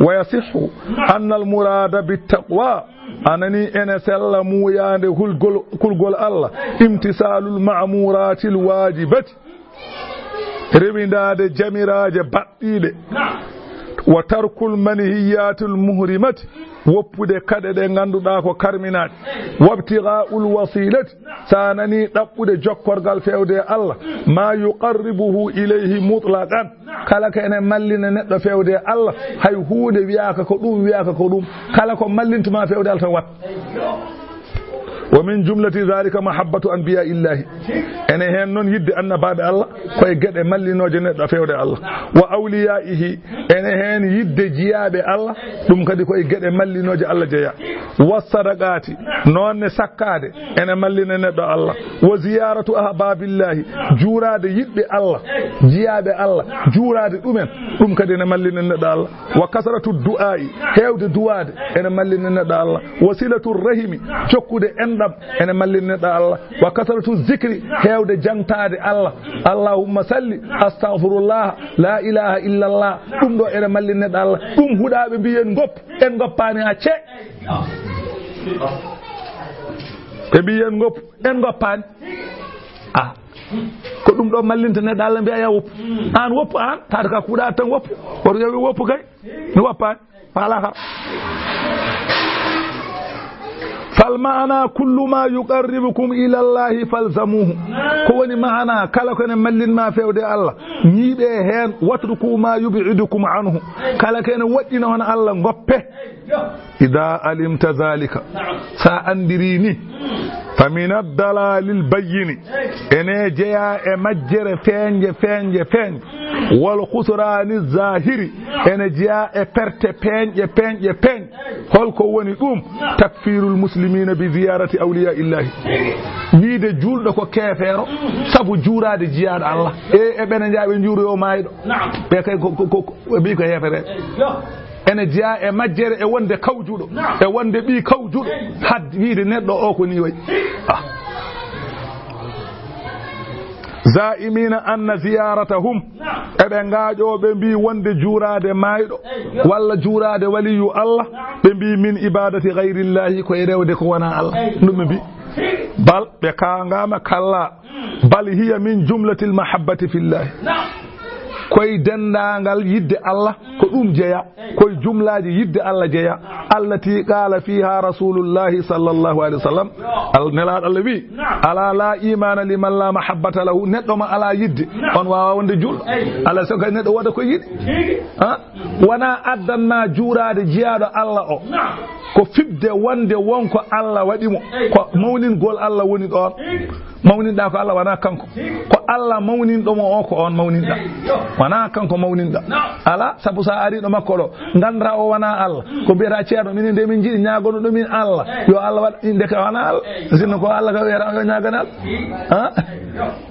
wa yasihhu anna almurada bittaqwa anani ene sella muyande kulgol Allah imtisalul ma'muratil wajibati rewindade jamiraje baɗɗiɗe wa tarkul manhiyatul muhrimati woppude kade ɗe ganduɗa ko karminaɗe wabtigha'ul wasilati sanani ɗaɓɓude jokkorgal fewde Allah ma yuqarribuhu ilayhi mutlaqan kala ko ene mallina neɗɗo fewde Allah hay hunde wiyaka ko ɗum kala ko mallintuma fewde Allah tan wat wa min jumlati dhalika mahabbatu anbiya illahi ene hen noon yidde annabaɓe Allah koye gueɗe mallinoje neɗɗo fewde Allah wa awliyaihi ene hen yidde jiyaɓe Allah ɗum kadi koye gueɗe mallinoje Allah jeeya wa sadaqati nonne sakkade ene mallina neɗɗo Allah wa ziyaratu ahbabillahi juurade yiɗɓe Allah jiyaɓe Allah juurade ɗumen ɗum kadi ene mallina neɗɗo Allah wa kasratu du'a'i hewde duwade ene mallina neɗɗo Allah wa silatu rahimi jokkude enɗam ene mallina neɗɗo Allah wa kasratu zikri hewde jantade Allah allahumma salli astaghfirullah la ilaha illa Allah ɗum ɗo ene mallina neɗɗo Allah ɗum huɗaɓe mbiyen goppu en goppani ha ce ɓe mbiyen goppu en goppani ko ɗum ɗo mallinta neɗɗo Allah mbiya ya woppu an woppu an tata ka kuuɗa tan woppu woto yowi woppu kay mi woppani wala ka فالمعنى كل ما يقربكم إلى الله فالزموه كوني معنا كلا كن ملين ما فيه الله نيبه هن واتركوا ما يبعدكم عنه كلا كن ودينا هنا الله غبه إذا علمت ذلك سأندريني فمن الدلال البين إن جاء مجر فنج والخسران الظاهر إن جاء فرت فنج هل كوني تكفير المسلمين بزيارة أولياء الله ويد جول دكو كافر سبو جورا دي جياد الله بن جاء بن جورو مايدو بكاي بيكو هيفره ene jiya e majjere e wonde kawjuɗo e wonde ɓi kawjuɗo had wiide neɗɗo o ko ni way zaimina anna ziyaratahum eɓe ngaaƴoɓe mbi wonde juurade mayɗo walla juurade waliyu Allah ɓe mbi min ibadati gayrillahi koye rewde ko wona Allah ɗum ɓe mbi bal ɓe kangama kalla bal hiya min jumlatil mahabbati fillahi koye dendagal yidde Allah ko ɗum jeeya koye jumlaji yidde Allah jeeya allati qala fiha rasulullahi sallallahu alaihi wasallam nelaɗo Allah wi ala la imana liman la mahabbata lahu neɗɗo ma ala yidde on wawa wonde julɗo ala so kay neɗɗo waɗa ko yiɗi wona addanma juurade jeeyaɗo Allah o ko fibde wonde wonko Allah waɗimo ko mawningol Allah woni ɗon mawninɗa ko Allah wona kanko ko Allah mawninɗomo o ko on mawninɗa wona kanko mawninɗa ala sabu sa ari ɗo makko ɗo gandra o wona Allah ko mbiyata ceerno minen de min jiiɗi ñagono ɗumin Allah yo Allah waɗa inde ka wona Allah sinno ko Allah ka wiyata yo ñagane Allah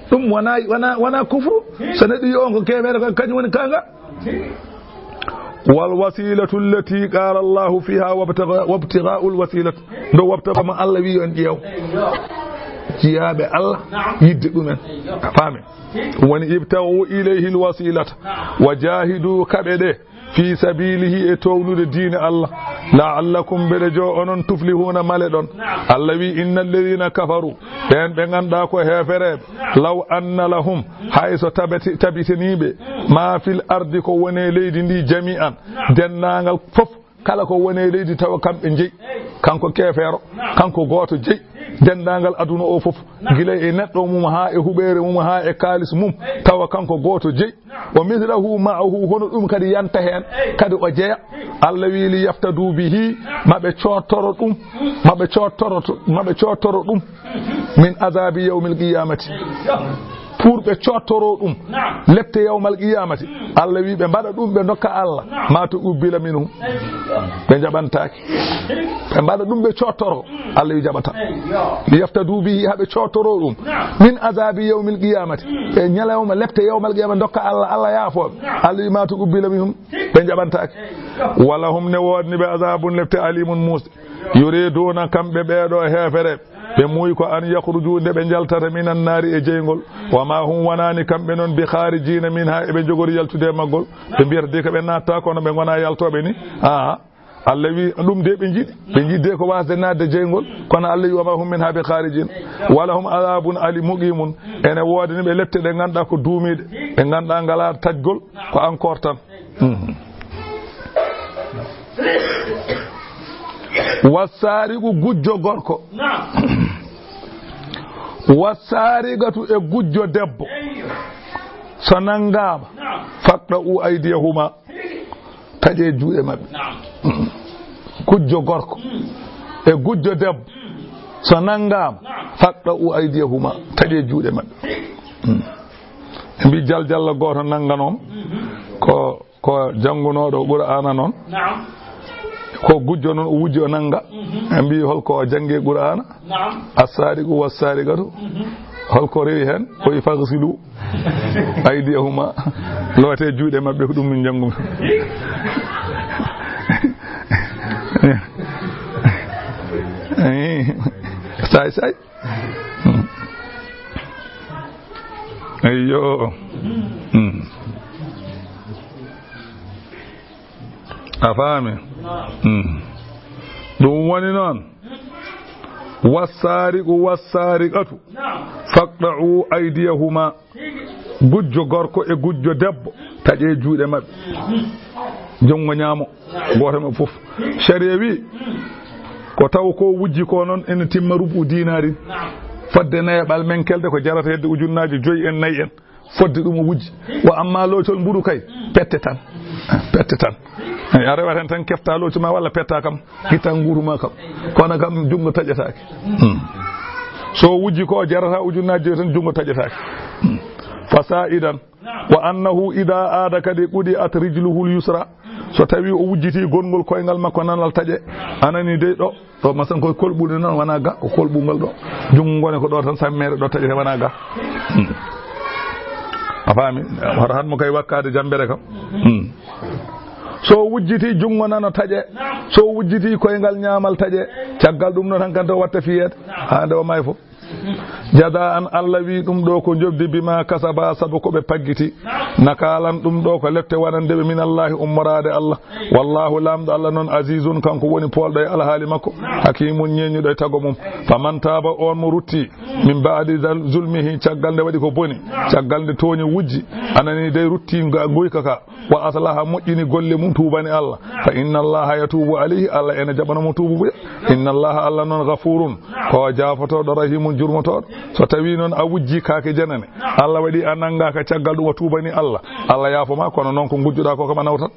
ɗum wona kufru so neɗɗo yi on ko kemere ko kañum woni kanga والوسيلة التي قال الله فيها وابتغاء الوسيلة دو وابتغاء ما الله وي ان جيو جيابه الله يد دومن فامي وني ابتغوا اليه الوسيلة وجاهدوا كبده في سبيله اتولد دين الله لعلكم برجو أن تفلحون مالدون الله وي إن الذين كفروا بين غندا هفرب لو أن لهم حيث تبتنيبه ما في الأرض كو وني ليدي جميعا دنانغال فوف kala ko woni leydi taw kambe jeyi kanko kefero kanko goto jeyi dendangal aduna o fof gila e neddo mum ha e hubere mum ha e kalis mum taw kanko goto jeyi o mislahu ma'ahu hono dum kadi yanta hen kadi o jeya Allah wi li yaftadu bihi mabe ciotoro dum min azabi yawmil qiyamati pour be ciotoro dum lette yawmal qiyamati Allah wi be bada dum be dokka Allah ma to ubbila minhum be jabantaki be bada dum be ciotoro Allah wi jabata li yaftadu bihi habe ciotoro dum min azabi yawmil qiyamati be nyalawma lette yawmal qiyamati dokka Allah yaafo Allah wi ma to ubbila minhum be jabantaki walahum ne wodni be azabun lette alimun mus yuriduna kambe beedo hefere be muy ko an yakhruju de be jaltata minan nari e jeygol wa ma hum wanani kambe non bi kharijina minha e be jogori yaltude magol be biyata de ko be natta kono be gona yaltobe ni Allah wi dum de be jidde ko wasde nadde jeygol kono Allah wi wa ma hum minha bi kharijin wala hum azabun ali muqimun ene wodani be lette de ganda ko duumide be ganda ngala tajgol ko encore tan wasarigu gujjo gorko wasarigatu e gujjo debbo so nangama faqda u aydihuma taje juude mabbe gujjo gorko e gujjo debbo so nangama faqda u aydihuma taje juude mabbe mbi jaljalla goto nanganom ko jangunodo qur'ana non ko gujjo non o wujjo nanga mbi holko jange qur'ana as-sariqu was-sariqatu holko rewi hen ko ifagsilu aydihuma lote juude mabbe ko dum min jangum say ayyo afame ɗum woni noon wassariqu wassariqatu faqda'u aydiyahuma gujjo gorko e gujjo debbo taƴe juuɗe maɓɓe jongo ñaamo goto maɓɓe fof sharia wi ko taw ko wujji ko noon ene timma rubu dinari fodde nayaɓal men kelde ko jarata hedde ujunnaji 5 en 4 en fodde ɗum o wujji wa amma lootol mburu kay pette tan a rewat hen tan kefta looci ma walla petta kam gitta nguuru ma kam kono kam jungo taƴetake so wujji ko jarata ujunnaji tan jungo tajataake fasaidan wa annahu ida aada kadi qudi at rijluhu al-yusra so tawi o wujjiti gongol koyngal makko nanal taje anani de do masan ko kolbude non wana ga ko kolbungal do jungo ngone ko do tan sammere do taje wana ga afami har han mo kay wakkade jambere kam so wujjiti jungo nana taje so wujjiti koyngal nyaamal taje caggal dum no tan kanto watta fiyet hande o may fo jada an Allah wi dum do ko jobdi bima kasaba sabu ko be paggiti nakalan dum do ko lette wanande be min Allah umrade Allah wallahu lamdo Allah non azizun kanko woni poldo e alhaali makko hakimun nyenyudo e tago mum faman taba on mo rutti min ba'di zulmihi caggal de wadi ko boni caggal de toñi wujji anani de rutti goyka ka wa aslaha mojjini golle mum tubani Allah fa inna Allah yatubu alayhi Allah ena jabana mo tubu inna Allah Allah non ghafurun ko jafato do rahimun jurmoto so tawi non a wujji kaake janane Allah wadi ananga ka caggal dum tubani Allah Allah yaafo ma kono non ko gujjuda ko kama nawtat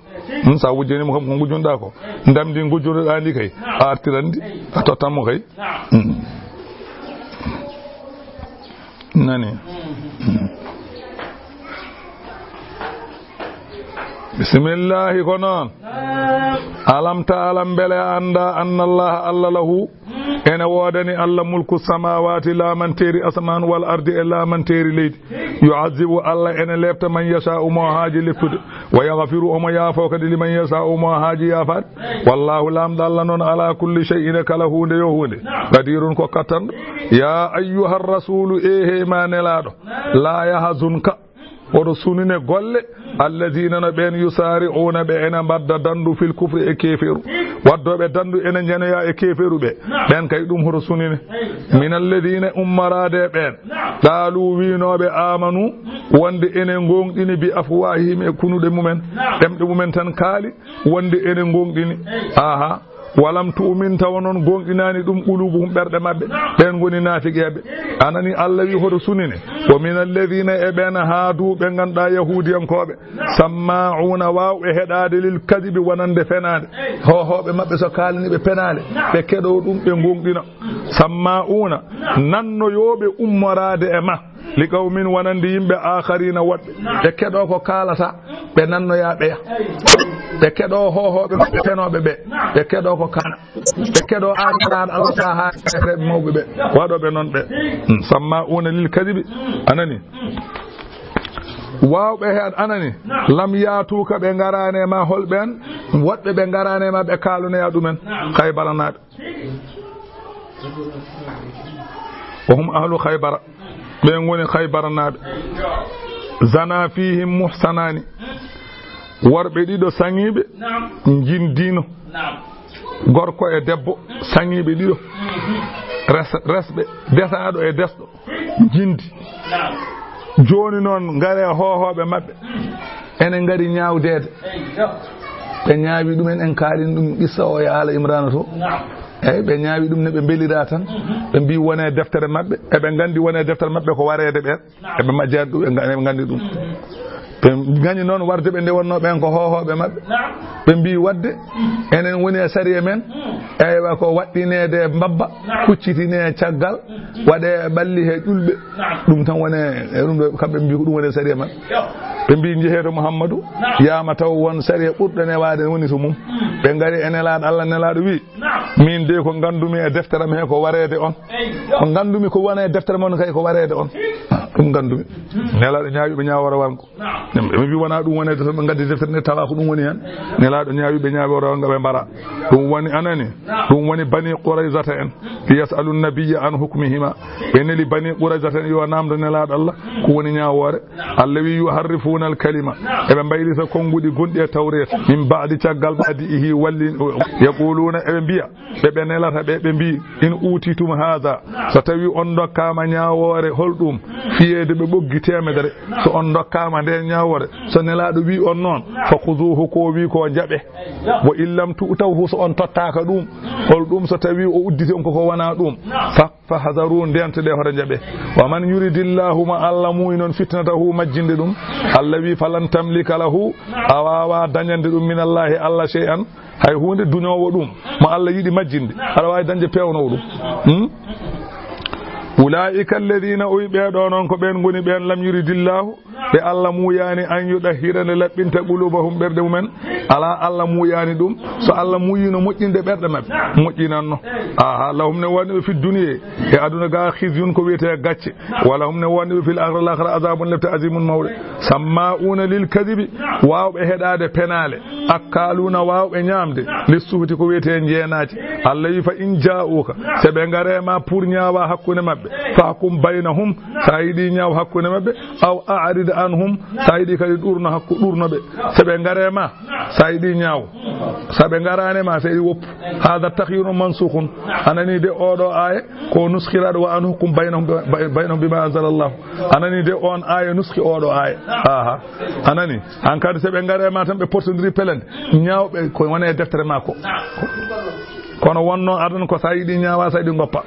sa wujjeni mo ko gujjunda ko ndamdi gujjuda ndi kay artirandi a tottam kay nani bismillah konon alam ta'lam bala anda anna Allah alla lahu ena wodani Allah mulku samawati la man teri asman wal ardi illa man teri leyd yu'azzibu Allah ena lepta man yasha'u ma haji liftude wa yaghfiru ma yafa kadi liman yasha'u ma haji yafat wallahu lam dalla non ala kulli shay'in kalahu de yohunde qadirun ko katan ya ayyuhar rasulu ehe manelado la yahzunka odo sunine golle alladina na ben yusari'una be ena badda dandu fil kufri e keferu waddobe dandu ena jenoya e keferu be ben kay dum horo sunine min alladina ummarade ben dalu winobe amanu wonde ene ngongdini bi afwahim e kunude mumen demde mumen tan kaali wonde ene ngongdini aha walam tu'min tawonon gonginani dum qulubuhum berde mabbe ben goni nafiqebe anani Allah wi hodo sunine wa min alladhina ibana hadu be ganda yahudiyankobe sama'una wa hedade lil kadhibi wonande fenade hobe mabbe so kalni be penale be kedo dum be gongdina sama'una nanno yobe ummarade e ma li qawmin wonande yimbe akharina wadbe be kedo ko kalata be nanno ya be be kedo hobe fenobe be kedo ko kana be kedo an Allah ha mawbe be wado be non be sama'una lil kadhibi anani wawbe head anani lam yatu ka be ngarane ma holben wadbe be ngarane ma be kalune ya dumen khaybaranabe wa hum ahlu khaybara be ngoni khaybaranabe zana fihim muhsanani warbe dido sangibe jindino gorko e debbo sangibe dido resbe desado e desdo jindi joni non ngare hohobe mabbe enen ngari nyaawdede be nyaawi dum en kaalin dum issa o ya ala imran to be nyaawi dum ne be belira tan be bi wona deftere mabbe e be gandi wona deftere mabbe ko warede be e be majjad dum e gandi dum be gani non warde be nde wonno ben ko hohobe mabbe be bi wadde enen woni e sariya men eywa ko waddinede mbabba kuccitine caggal wade balli he julbe dum tan wona dum do kambe bi ko dum woni sariya man be bi jeheto Muhammadu yama taw won sariya burdane waade woni to mum be ngari enelaado Allah nelaado wi min de ko gandumi e deftere me ko warede on ko gandumi ko wona e deftere mon kay ko warede on dum gandumi nelaado nyaawi be nyaawara wanko be bi wona dum wonede to be gaddi deftere ne tawa ko dum woni hen nelaado nyaawi be nyaawara wanga be bara dum woni anani dum woni bani quraizata en yasalu nabiyya an hukmihima beneli bani quraizata en yo namdo nelaado Allah ko woni nyaawore Allah wi yuharrifuna al kalima e be mbaylita kongudi gondi e tawret min ba'di caggal ba'dihi walli yaquluna e biya be nelata be bi in utitum hadha so tawi on dokkama nyaawore holdum fiyede be boggi temedere so on dokkama de nyaawore so nelaado wi on non fa khuzuhu ko wi ko jabe wa illam tu'tahu so on tottaka dum hol dum so tawi o udditi on ko wana dum fa hazaru ndente de hore jabe wa man yuridillahu ma alla mu'inon fitnatahu majjinde dum alla wi falan tamlika lahu awawa dañande dum min allahi alla shay'an hay hunde dunyowo dum ma alla yidi majjinde ala way dañde pewno dum ulaika alladhina uyɓeɗo noon ko ɓen goni ɓen lam yuridillahu ɓe Allah muyani an yudahhirane laɓɓinta qulubahum ɓerɗe mumen ala Allah muyani ɗum so Allah muyino moƴƴinde ɓerɗe mabɓe moƴƴinanno aha lahum ne wonɓe fi dunya e aduna ga khizyun ko wiyete gacce wala hum ne wonɓe fil akhirati azabun lefte azimun mawɗe samma'una lil kadibi wawɓe heɗade penale akkaluna wawɓe ñamde lissuhti ko wiyete jeenaji Allah wi fa in ja'uka se ɓe garema pour ñaawa hakkude mabɓe fahkum baynahum sa yiɗi ñaaw hakkude mabɓe aw a'rid anhum sa yiɗi kadi ɗurnoɓe se ɓe garema sa yiɗi ñaaw sa ɓe garanema sa yiɗi woppu hada tahyirun mansukhun anani de oɗo aya ko nuskiraɗo wa an hukum baynahum bima anzala Allah anani de on aya nuski oɗo aya aha anani an kadi se ɓe garema tan ɓe portodiri pelende ñaawɓe ko woni e deftere ma ko kono wonno adana ko sa yiɗi ñaawa sa yiɗi goppa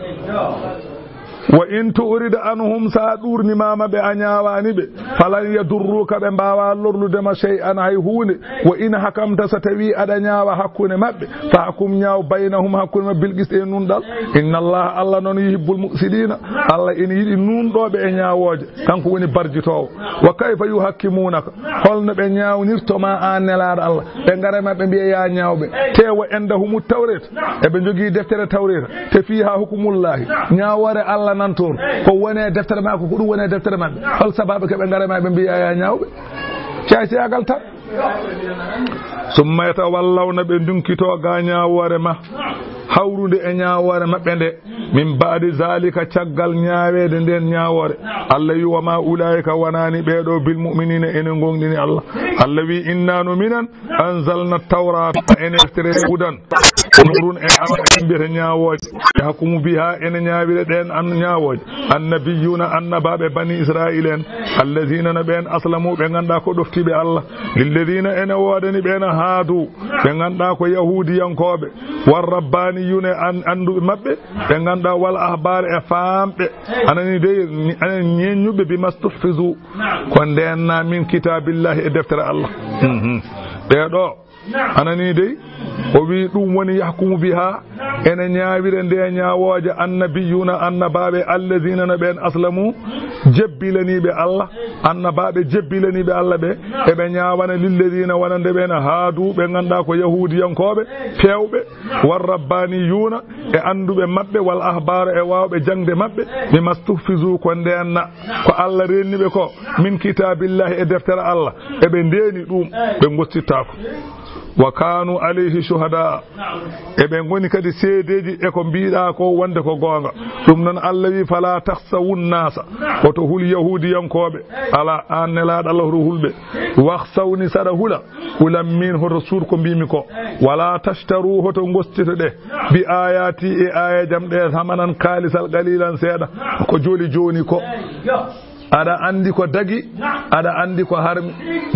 wa in tu'rid anhum sa ɗurnimama ɓe a ñawani ɓe falan yadurruka ɓe mbawa lorludema shay'an hay hunde wa in hakamta so tawi aɗa ñawa hakkude mabɓe fa hakum ñaw baynahum hakkude mabɓe bil qist e nunɗal inna allaha Allah noon yuhibbul muqsidina Allah ina yiɗi nunɗoɓe e ñawoje kanko woni barjitowo wa kayfa yuhakkimunaka holno ɓe ñawnirtoma an nelaɗo Allah ɓe garema ɓe mbiya ya ñawɓe tewa endahum tawreta eɓe jogui deftere tawreta te fiha hukumullahi ñawore Allah nan toon ko wone deftere makko ko ɗum wone deftere maɓɓe hol sababu keɓe garema ɓe mbiya ya ñawɓe caysiyagal tan summa yatawallawna ɓe dunkito ga ñawore ma hawrude e ñawore maɓɓe nde min baadi zalika caggal ñaawede nden ñawore Allah wi wama ulaika wonani ɓeɗo bil mu'minina ene gonɗini Allah Allah wi inna no minan anzalna tawrata ene deftere hudan nurun en ama mbiyete ñawoje hakkumu biha ene ñawire ɗen an ñawoje annabiyuna annabaɓe bani israil en alladina no ɓen aslamu ɓe ganduɗa ko ɗoftiɓe Allah lilladina ene wodani ɓene haadu ɓe ganduɗa ko yahudiyankoɓe warrabbaniyuna anduɓe mabɓe ɓe ganduɗa wal ahbar e famɓe anani de anen ñeñuɓe bimastahfizu ko ndenna min kitabillahi e deftere Allah ɓeɗo anani dey o wi ɗum woni yahkumu biha ene ñaawire nde ñaawoje annabiyuna annabaɓe alladina no ɓen aslamu jebbilaniɓe Allah annabaɓe jebbilaniɓe Allah ɓe eɓe ñaawana lilladina wonande ɓen haadu ɓe ganduɗa ko yahudiyankoɓe pewɓe warrabbaniyuna e anduɓe mabɓe wal ahbar e wawɓe jangde mabɓe bimastahfizu ko ndenna ko Allah renniɓe ko min kitabillahi e deftere Allah eɓe ndeni ɗum ɓe gostittako wa kanu alayhi shuhada eɓe goni kadi seedeji eko mbiɗa ko wonde ko gonga ɗum noon Allah wi fala tahsawun nasa koto hul yahudiyankoɓe ala an nelaɗo Allah hoto hulɓe wahsawni saɗa hula hulan min hoto suur ko mbimi ko wala tashtaru hoto gostito ɗe bi ayati e aya jam ɗe hamanan kalisal qalilan seeɗa ko joli joni ko aɗa andi ko dagi aɗa andi ko harmi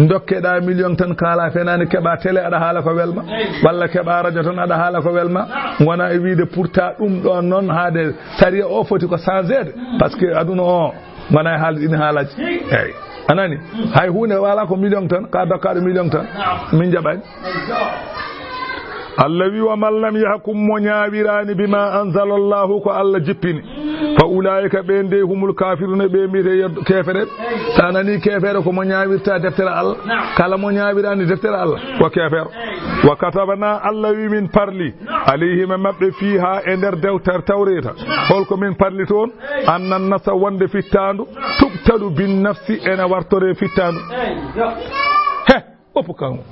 dokkeɗa million tan kala fenani keɓa télé aɗa haala ko welma walla keɓa radio tan aɗa haala ko welma wona e wiide pourtant ɗum ɗon noon haade sariya o foti ko changede par ce que aduna o wona e haalde ɗin haalaji eyyi anani hay hunde wala ko million tan ka dokkaɗo million tan min jaɓani Allah wi wa man lam yahkum mo ñaawirani bima anzala Allahu ko Allah jippini fa ulaika ɓe nde humul kafiruna ɓe mbiyete kefere sa nani kefere ko mo ñaawirta deftere Allah kala mo ñaawirani deftere Allah ko kefere wa katabana Allah wi min parli alayhima mabɓe fiha e nder dewtere tawreta holko min parli toon annan nasa wonde fittandu tuɓtaɗu bin nafsi ene wartore fittandu he oppu kanko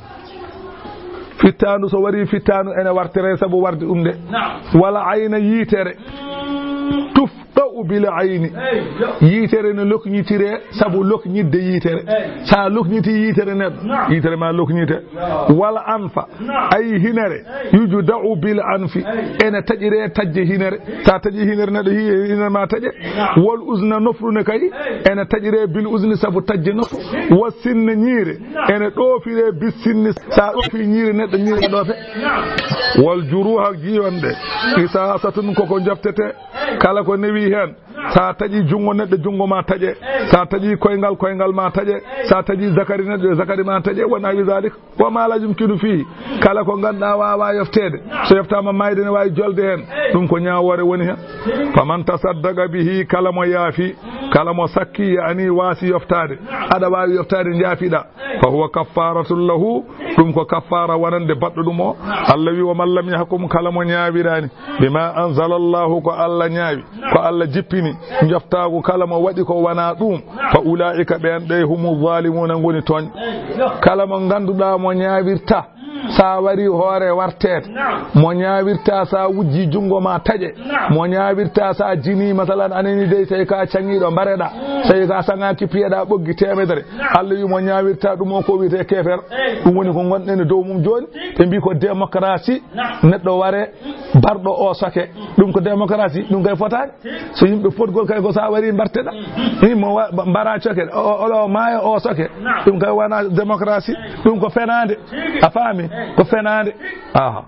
fittandu so wari fittandu ene wartere sabu warde ɗum de wala ayna yiitere tufɗa'u bil ayni yiitere ne lokñitire sabu lokñidde yiitere sa lokñiti yiitere neɗɗo yiitere ma lokñite wala anfa ay hinere yujuda'u bil anfi ene taƴire tajje hinere sa taƴi hinere neɗɗo hinere ma taƴe wal uzna nofrune kay ene taƴire bil uzni sabu tajje nofru wa sinne ñiire ene ɗoofire bis sinni sa ɗoofi ñiire neɗɗo ñiire ɗoofe wal juruha jiwonde qisasatun koko joftete kala ko newi hen sa taƴi jungo neɗɗo jungo ma taƴe sa taƴi koyngal ma taƴe sa taƴi zakari neɗɗo zakari ma taƴe wona wi dalik wa ma la yumkinu fihi kala ko ganduɗa wawa yoftede so yoftama mayde ne wawi jolde hen ɗum ko ñawore woni hen faman tasaddaqa bihi kala mo yaafi kala mo sakki yani waasi yoftade aɗa wawi yoftade jaafiɗa fa huwa kaffaratun lahu ɗum ko kaffara wonande baɗɗo ɗum o Allah wi wa man lam yahkum kala mo ñaawirani bima anzala Allahu ko Allah ñaawi ko Allah jippini joftagu kala mo waɗi ko wona ɗum fa ulaika ɓen ɗe humu zalimuna goni toñ kala mo ganduɗa mo ñaawirta sa wari hoore wartede mo ñaawirta sa wujji jungo ma taƴe mo ñaawirta sa jini masalan anani dey tawi ka cangiɗo mbareɗa tawi ka saŋaki piyeɗa ɓoggi temedere Allah wi mo ñaawirta ɗum o ko wiyete kefer ɗum woni ko gonɗen dow mum joni ɓe mbi ko démocratie neɗɗo ware barɗo o soke ɗum ko démocratie ɗum kay fotani so yimɓe fotgol kay ko sa wari mbarteɗa mo mbara coke oɗo maayo o soke ɗum kay wona démocratie ɗum ko fenade a faami ko fenade aha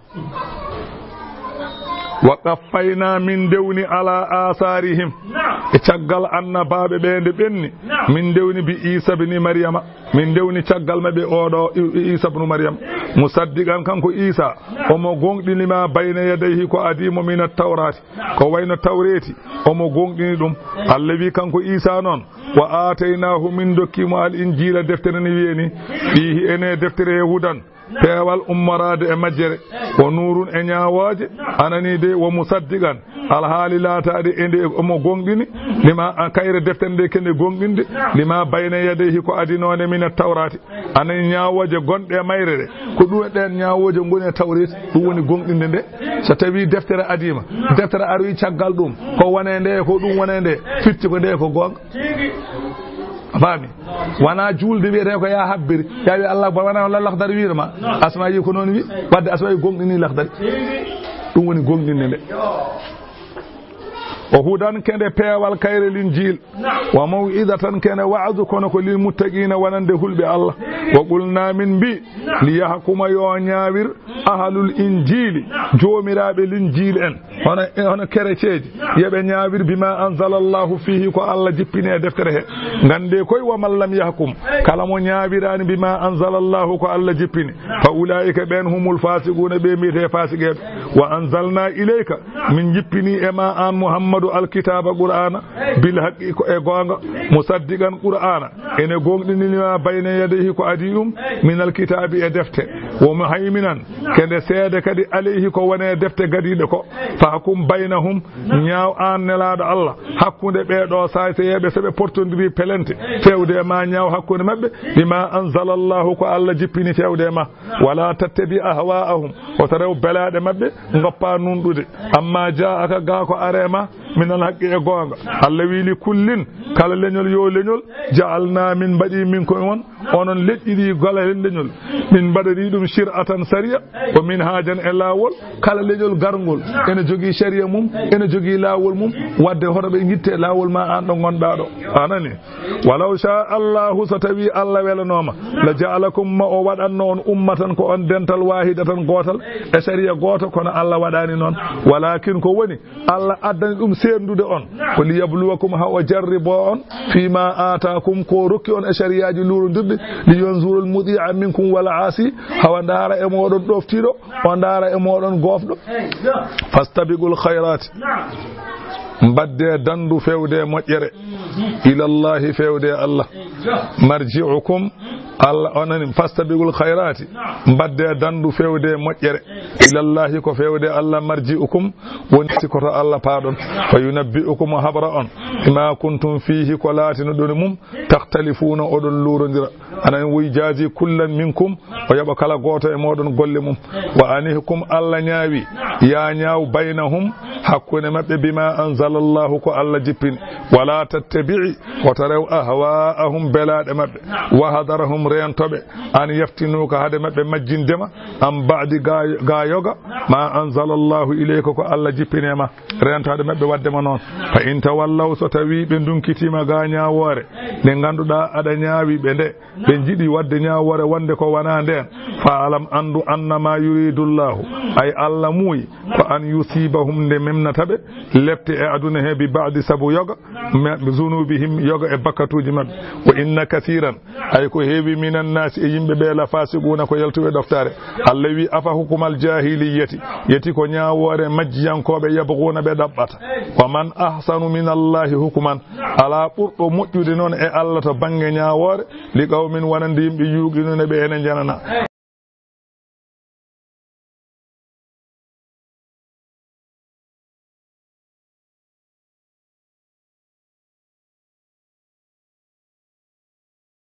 wa qaffayna min dewni ala asarihim e caggal annabaɓe ɓe nde ɓenni min dewni bi Isa bni Maryama min dewni caggal maɓe oɗo Isa bnu Maryama musaddiqan kanko Isa omo gonɗinima bayna yadayhi ko adimo min at-tawrati ko wayno tawreti omo gonɗini ɗum Allah wi kanko Isa noon wa ataynahu min dokkimo al injila deftere ni wiyeni fihi ene deftere hudan peewal ummorade e majjere o nurun e ñawoje anani de wo musaddiqan alhaali laatade ende omo gonɗini lima kayre deftere nde kende gonɗinde lima bayna yadayhi ko adinone min tawrati anani ñawoje gonɗe e mayre ɗe ko ɗum e ɗen ñawoje goni e tawrete ɗum woni gonɗinde nde so tawi deftere adima deftere aroyi caggal ɗum ko wone nde ko ɗum wone nde fitti ko nde ko gonga faami wona julde wiyete ko ya habbiri ya wi Allah wona lahdari wirma asma yi ko noon wi wadde asma yi gonɗini lahdari ɗum woni gonɗinde nde o hudan kende peewal kayre linjil wa maw'idatan kene wa'du kono ko lil muttaqina wonande hulɓe Allah wa qulna min mbi li yahkuma yo ñaawir ahlul injili joomiraɓe linjil en hono kerecieji yoɓe ñaawir bima anzala Allahu fihi ko Allah jippini e deftere he gande koye wa man lam yahkum kala mo ñaawirani bima anzala Allahu ko Allah jippini fa ulaika ɓen humul fasiquna ɓe mbiyete fasiqeɓe wa anzalna ilayka min jippini e ma an Muhammad alkitaba qur'ana bil haqqi ko e gonga musaddiqan qur'ana ene gonɗinima bayna yadayhi ko adi ɗum min alkitabi e defte wo muhayminan kende seede kadi alayhi ko wone defte gadiɗe ko fahkum baynahum ñaaw an nelaɗo Allah hakkude ɓeɗo sayteyeɓe soɓe portodiri pelente fewde e ma ñaaw hakkude mabɓe bima anzala Allahu ko Allah jippini fewde e ma wala tattabi ahwa'ahum oto rew belaɗe mabɓe goppa nunɗude amma jaaka ga ko arema min alhaqqi e gonga Allah wili kullin kala leñol yo leñol ja'alna min mbaɗi min ko on onon leƴƴiɗi gola hen leñol min mbaɗani ɗum shir'atan sariya ko min hajan e lawol kala leñol gargol ene jogui sharia mum ene jogui lawol mum wadde hoto ɓe guitte lawol ma an ɗo gonɗa ɗo anani walaw sha Allahu so tawi Allah welanoma la ja'alakum ma o waɗanno on ummatan ko on dental wahidatan gotal e sharia goto kono Allah waɗani noon walakin ko woni Allah addani ɗum sendude on ko liyabluwakum ha o jarribo on fima atakum ko rokki on e shariaji lurodirɗi li yonzurul mudi'a minkum wala asi hawa ndara e moɗon ɗoftiɗo o ndara e moɗon gofɗo fastabiqul khayrati mbadde dandu fewde moƴƴere ilallahi fewde Allah marji'ukum Allah onani fastabiqul khayrati mbadde dandu fewde moƴƴere ilallahi ko fewde Allah marji'ukum woni ko to Allah paadon fa yunabbi'ukum habra on bima kuntum fihi ko latino ɗon mum takhtalifuna oɗon lurodira anan woy jaaji kullan minkum o yaɓa kala goto e moɗon golle mum wa anihkum Allah ñaawi ya ñaaw baynahum hakkude mabɓe bima anzalallahu ko Allah jippini wala tattabi'i koto rew ahwa'ahum belaɗe mabɓe wa hadarahum rentoɓe an yaftinuka hade maɓɓe majjindema an ba'di ga yoga ma anzala Allahu ilayka ko Allah jippinema rento hade maɓɓe waddema noon fa in tawallaw so tawi ɓe dunkitima ga ñawore nde ganduɗa aɗa ñaawi ɓe nde ɓe jiɗi wadde ñawore wonde ko wona nden fa alam andu annama yuridullahu ay Allah muuyi ko an yusibahum nde memnataɓe lepte e aduna he bi ba'di sabu yoga zunubihim yoga e bakkatuji mabɓe wa inna kathiran ay ko heewi minan nasi e yimɓe ɓe la fasiquna ko yaltuɓe ɗoftare Allah wi afa hukumal jahiliyati yeti ko ñawore majjiyankoɓe yabguna ɓe ɗaɓɓata wa man ahsanu min Allahi hukuman ala ɓurɗo moƴƴude noon e Allah to banggue ñawore li qawmin wonande yimɓe yuqinune ɓe ene janana